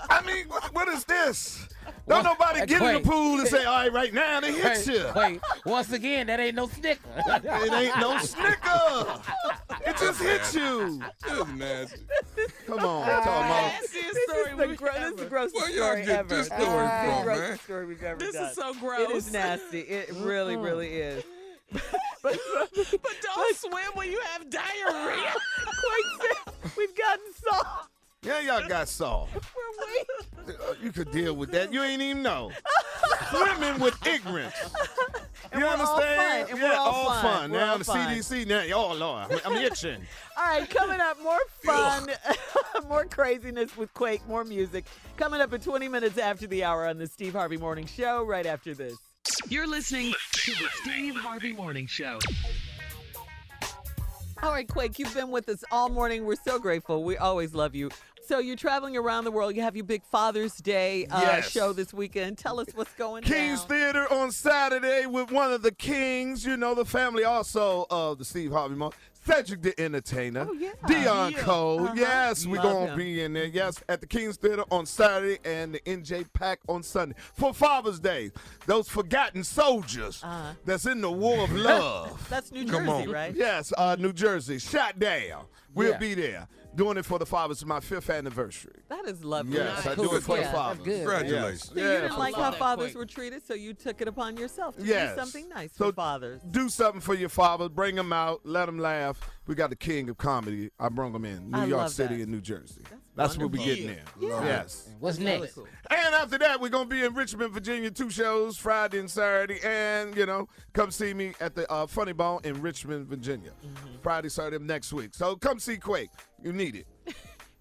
I mean, what is this? Don't nobody get in the pool and say, all right, right now, they hit you. Wait, once again, that ain't no snicker. It ain't no snicker. It just hit you. It's nasty. Come on, talk about. That's his story. is the grossest Where y'all story get ever. this story This is the from, grossest man? story we've ever This done. is so gross. It is nasty. It really, really is. But don't swim when you have diarrhea. Quake says we've gotten soft. Yeah, y'all got soft. We're weak. You could deal with that. You ain't even know. Swimming with ignorance. And You we're all understand? fun. And yeah, we're all fun. We're Now all the fun. CDC, now, oh, Lord, I'm itching. All right, coming up, more fun, more craziness with Quake, more music. Coming up at 20 minutes after the hour on the Steve Harvey Morning Show, right after this. You're listening to the Steve Harvey Morning Show. All right, Quake, you've been with us all morning. We're so grateful. We always love you. So you're traveling around the world. You have your big Father's Day Yes. show this weekend. Tell us what's going King's down. Theater on Saturday with one of the kings, you know, the family also of the Steve Harvey Morning. Cedric the Entertainer. Oh, yeah. Dion Yeah. Cole. Yes, we're Love going to him. be in there. Yes, at the King's Theater on Saturday and the NJ Pack on Sunday. For Father's Day, those forgotten soldiers that's in the war of love. That's New Come Jersey, on. right? Yes, New Jersey, shot down. We'll Yeah. be there doing it for the fathers. It's my 5th anniversary. That is lovely. Yes, I Nice. do it for Yeah, the fathers. good. Congratulations. So you Yeah, didn't for like the how fathers. fathers Quick. were treated, so you took it upon yourself to Yes. do something nice So for fathers. Do something for your father. Bring them out. Let them laugh. We got the king of comedy. I brought him in. New I York love City that. and New Jersey. That's what we wonderful. getting in. Yeah. Yes. What's Really next? cool. And after that, we're going to be in Richmond, Virginia, 2 shows, Friday and Saturday. And, you know, come see me at the Funny Bone in Richmond, Virginia. Friday, Saturday of next week. So come see Quake. You need it.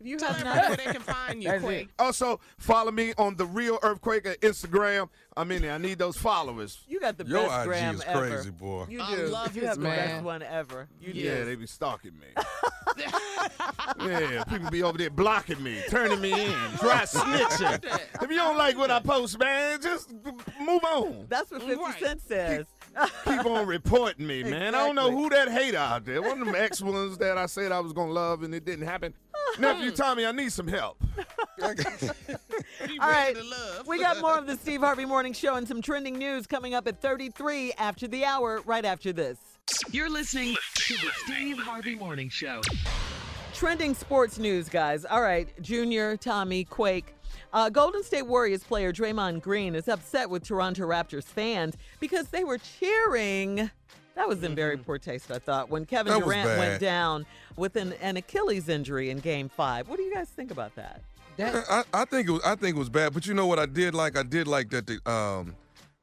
If you Tell have everybody not, where they can find you, That's Quake. it. Also, follow me on The Real Earthquake at Instagram. I'm in there. I need those followers. you got the Your best IG gram is ever. crazy, boy. You I do. love you his have the best man. one ever. You do. Yeah, they be stalking me. Yeah, people be over there blocking me, turning me in, dry snitching. If you don't like what I post, man, just move on. That's what 50 Right. Cent says. Keep on reporting me, man. I don't know Exactly. who that hater out there. One of them ex ones that I said I was going to love and it didn't happen. Nephew Tommy, I need some help. Be All ready right. to love. We got more of the Steve Harvey Morning Show and some trending news coming up at 33 after the hour, right after this. You're listening to the Steve Harvey Morning Show. Trending sports news, guys. All right, Junior, Tommy, Quake. Golden State Warriors player Draymond Green is upset with Toronto Raptors fans because they were cheering. That was in very poor taste, I thought, when Kevin That was Durant bad. went down with an Achilles injury in Game 5. What do you guys think about that? I think it was bad, but you know what I did like? I did like that the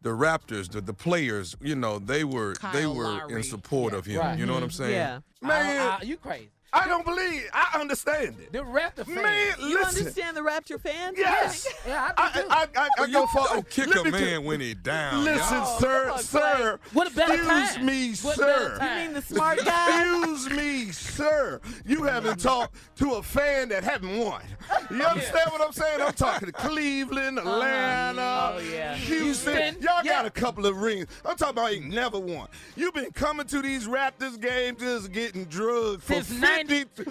Raptors, the players, you know, they were Kyle in Lowry. support of him. Right. You know what I'm saying? Yeah. Man, You crazy. I don't believe. I understand it. The Raptor fans. Man, You listen. understand the Raptor fans? Yes. Yeah, I do too. I You go for don't kick let a me man when he down. Listen, y'all. sir, come on, sir. What a better Excuse time. me, What better sir. time? You mean the smart guy? Excuse me, sir. You haven't talked to a fan that haven't won. You understand what I'm saying? I'm talking to Cleveland, Atlanta, Oh, yeah. Houston. Houston. Y'all Yeah. got a couple of rings. I'm talking about ain't never won. You've been coming to these Raptors games just getting drugged for Since 93.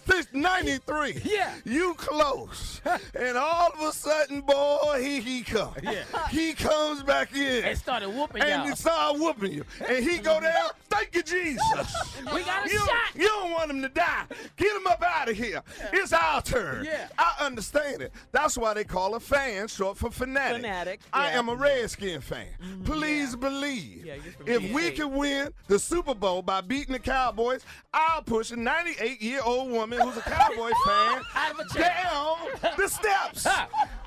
Since 93. Yeah. You close. And all of a sudden, boy, he comes. Yeah. He comes back in. And started whooping And y'all. he started whooping you. And he go down, thank you, Jesus. We got a you, shot. You don't want him to die. Get him up out of here. It's our turn. Yeah. I understand it. That's why they call a fan short for fanatic. Fanatic, I yeah. am a Redskin fan. Please believe. Yeah, you're from if we D.C. can win the Super Bowl by beating the Cowboys, I'll push a 98-year-old woman who's a Cowboy fan Out of a chair. down the steps.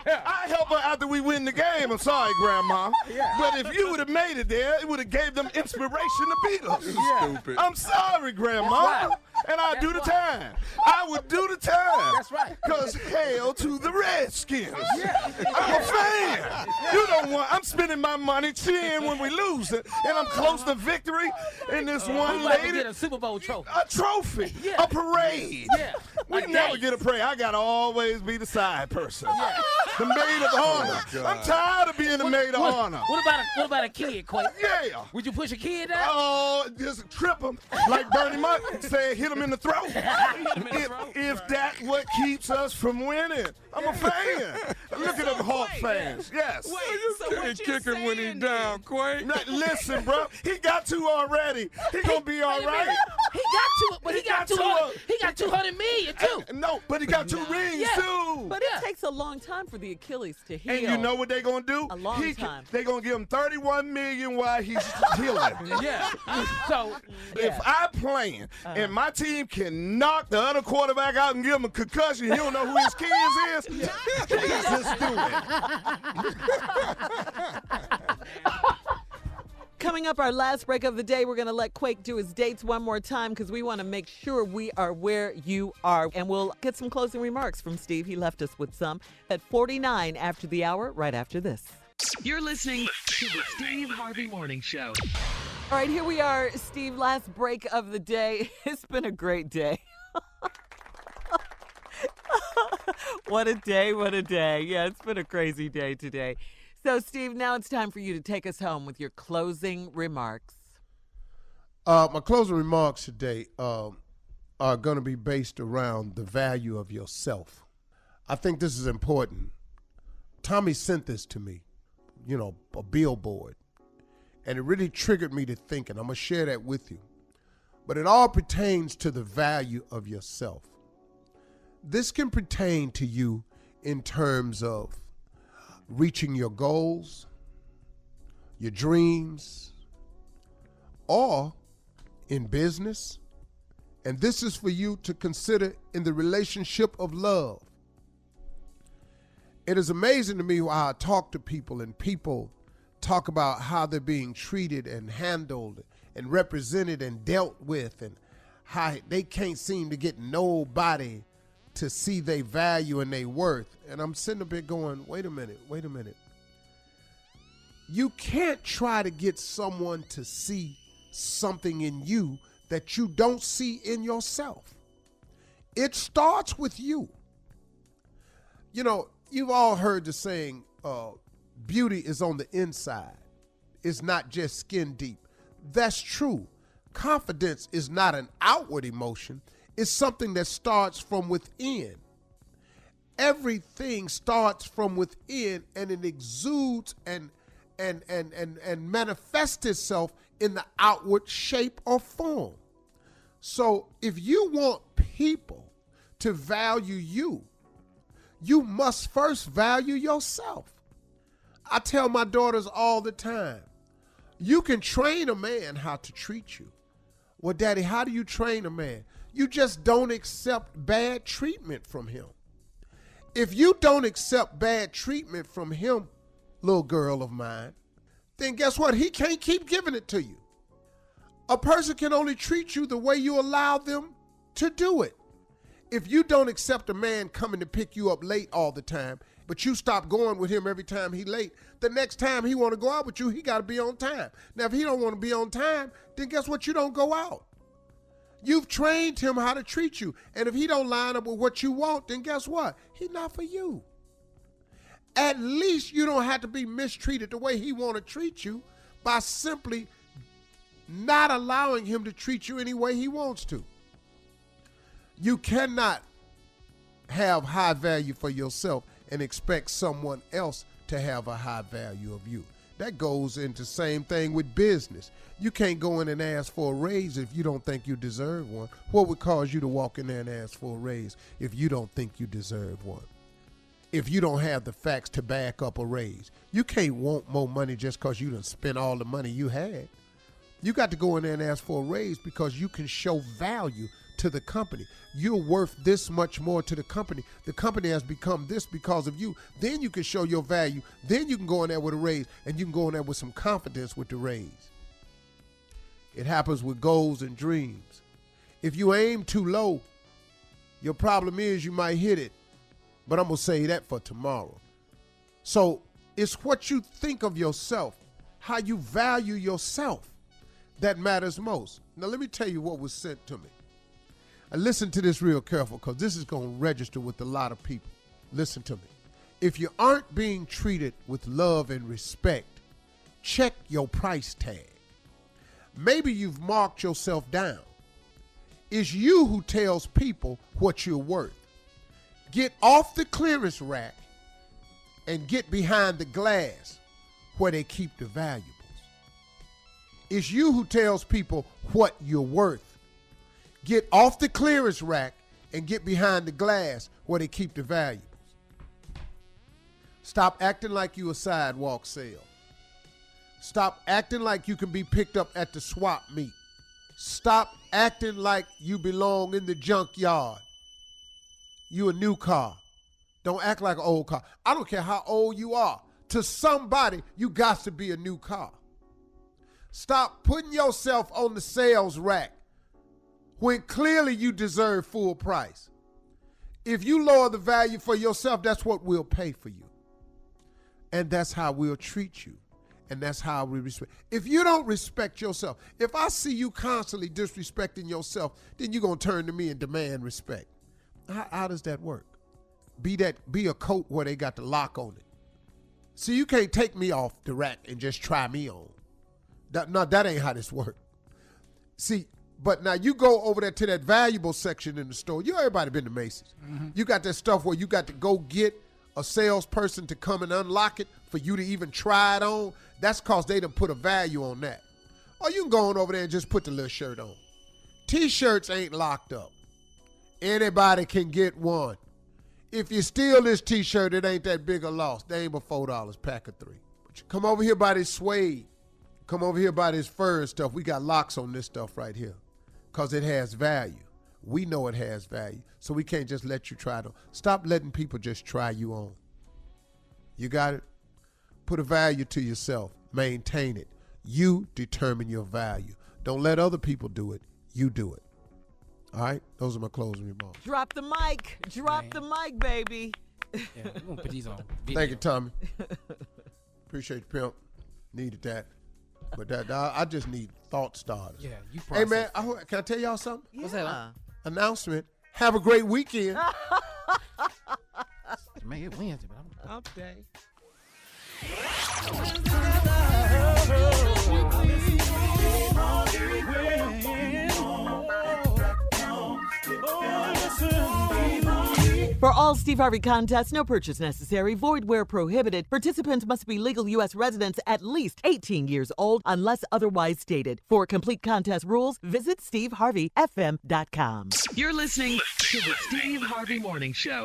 I help her after we win the game. I'm sorry, Grandma. But if you would have made it there, it would have gave them inspiration to beat us. Stupid. I'm sorry, Grandma. That's right. And I'll do the time. I would do the time. That's right. Because hail to the Redskins. I'm a fan. You don't want, I'm spending my money cheering when we lose it. And I'm close to victory. And this one We about to lady, get a Super Bowl trophy. a trophy, Yeah. a parade. Yeah. We A never day. get a parade. I gotta always be the side person. The maid of honor. God. I'm tired of being the maid of honor. What about a kid, Quake? Yeah. Would you push a kid out? Oh, just trip him like Bernie Mac said, hit him in the throat. If that what keeps us from winning, I'm a fan. Look at them Hawk fans. Yes. Wait, so Can't what you kick him when he's saying down, Quake. Now, listen, bro. He got two already. He gonna be all right. He got two, but he got 200 million too. No, but he got two rings too. But it takes a long time for the Achilles to heal. And you know what they gonna do? A long time. They gonna give him 31 million while he's healing. Yeah. So if I playing and my team can knock the other quarterback out and give him a concussion, he don't know who his kids is. Just do it. Coming up, our last break of the day, we're going to let Quake do his dates one more time because we want to make sure we are where you are. And we'll get some closing remarks from Steve. He left us with some at 49 after the hour, right after this. You're listening to the Steve Harvey Morning Show. All right, here we are, Steve, last break of the day. It's been a great day. What a day, what a day. Yeah, it's been a crazy day today. So, Steve, now it's time for you to take us home with your closing remarks. My closing remarks today are going to be based around the value of yourself. I think this is important. Tommy sent this to me, a billboard, and it really triggered me to think, and I'm going to share that with you. But it all pertains to the value of yourself. This can pertain to you in terms of reaching your goals, your dreams, or in business. And this is for you to consider in the relationship of love. It is amazing to me how I talk to people and people talk about how they're being treated and handled and represented and dealt with and how they can't seem to get nobody to see their value and their worth. And I'm sitting up here going, wait a minute. You can't try to get someone to see something in you that you don't see in yourself. It starts with you. You've all heard the saying, beauty is on the inside. It's not just skin deep. That's true. Confidence is not an outward emotion. It's something that starts from within. Everything starts from within, and it exudes and manifests itself in the outward shape or form. So if you want people to value you, you must first value yourself. I tell my daughters all the time, you can train a man how to treat you. Well, Daddy, how do you train a man? You just don't accept bad treatment from him. If you don't accept bad treatment from him, little girl of mine, then guess what? He can't keep giving it to you. A person can only treat you the way you allow them to do it. If you don't accept a man coming to pick you up late all the time, but you stop going with him every time he late, the next time he want to go out with you, he got to be on time. Now, if he don't want to be on time, then guess what? You don't go out. You've trained him how to treat you. And if he don't line up with what you want, then guess what? He's not for you. At least you don't have to be mistreated the way he want to treat you by simply not allowing him to treat you any way he wants to. You cannot have high value for yourself and expect someone else to have a high value of you. That goes into the same thing with business. You can't go in and ask for a raise if you don't think you deserve one. What would cause you to walk in there and ask for a raise if you don't think you deserve one? If you don't have the facts to back up a raise. You can't want more money just because you done spent all the money you had. You got to go in there and ask for a raise because you can show value to the company. You're worth this much more to the company. The company has become this because of you. Then you can show your value. Then you can go in there with a raise, and you can go in there with some confidence with the raise. It happens with goals and dreams. If you aim too low, your problem is you might hit it. But I'm going to say that for tomorrow. So it's what you think of yourself, how you value yourself, that matters most. Now, let me tell you what was sent to me. And listen to this real careful because this is going to register with a lot of people. Listen to me. If you aren't being treated with love and respect, check your price tag. Maybe you've marked yourself down. It's you who tells people what you're worth. Get off the clearance rack and get behind the glass where they keep the valuables. It's you who tells people what you're worth. Get off the clearance rack and get behind the glass where they keep the valuables. Stop acting like you a sidewalk sale. Stop acting like you can be picked up at the swap meet. Stop acting like you belong in the junkyard. You a new car. Don't act like an old car. I don't care how old you are. To somebody, you got to be a new car. Stop putting yourself on the sales rack when clearly you deserve full price. If you lower the value for yourself, that's what we'll pay for you. And that's how we'll treat you. And that's how we respect. If you don't respect yourself, if I see you constantly disrespecting yourself, then you're going to turn to me and demand respect. How does that work? Be a coat where they got the lock on it. See, you can't take me off the rack and just try me on. That ain't how this works. See, but now you go over there to that valuable section in the store. Everybody been to Macy's. Mm-hmm. You got that stuff where you got to go get a salesperson to come and unlock it for you to even try it on. That's because they done put a value on that. Or you can go on over there and just put the little shirt on. T-shirts ain't locked up. Anybody can get one. If you steal this T-shirt, it ain't that big a loss. They ain't but $4, pack of 3. But you come over here by this suede. Come over here by this fur and stuff. We got locks on this stuff right here because it has value. We know it has value, so we can't just let you try it on. Stop letting people just try you on. You got it? Put a value to yourself. Maintain it. You determine your value. Don't let other people do it. You do it. All right? Those are my closing remarks. Drop the mic. Drop the mic, baby. Yeah, we're going to put these on video. Thank you, Tommy. Appreciate you, pimp. Needed that. But I just need thought starters. Yeah, you Hey, process. man, can I tell y'all something? What's that? Huh? Announcement. Have a great weekend. Man, it's Wednesday, but I'm Humpday. For all Steve Harvey contests, no purchase necessary, void where prohibited. Participants must be legal U.S. residents at least 18 years old unless otherwise stated. For complete contest rules, visit SteveHarveyFM.com. You're listening to the Steve Harvey Morning Show.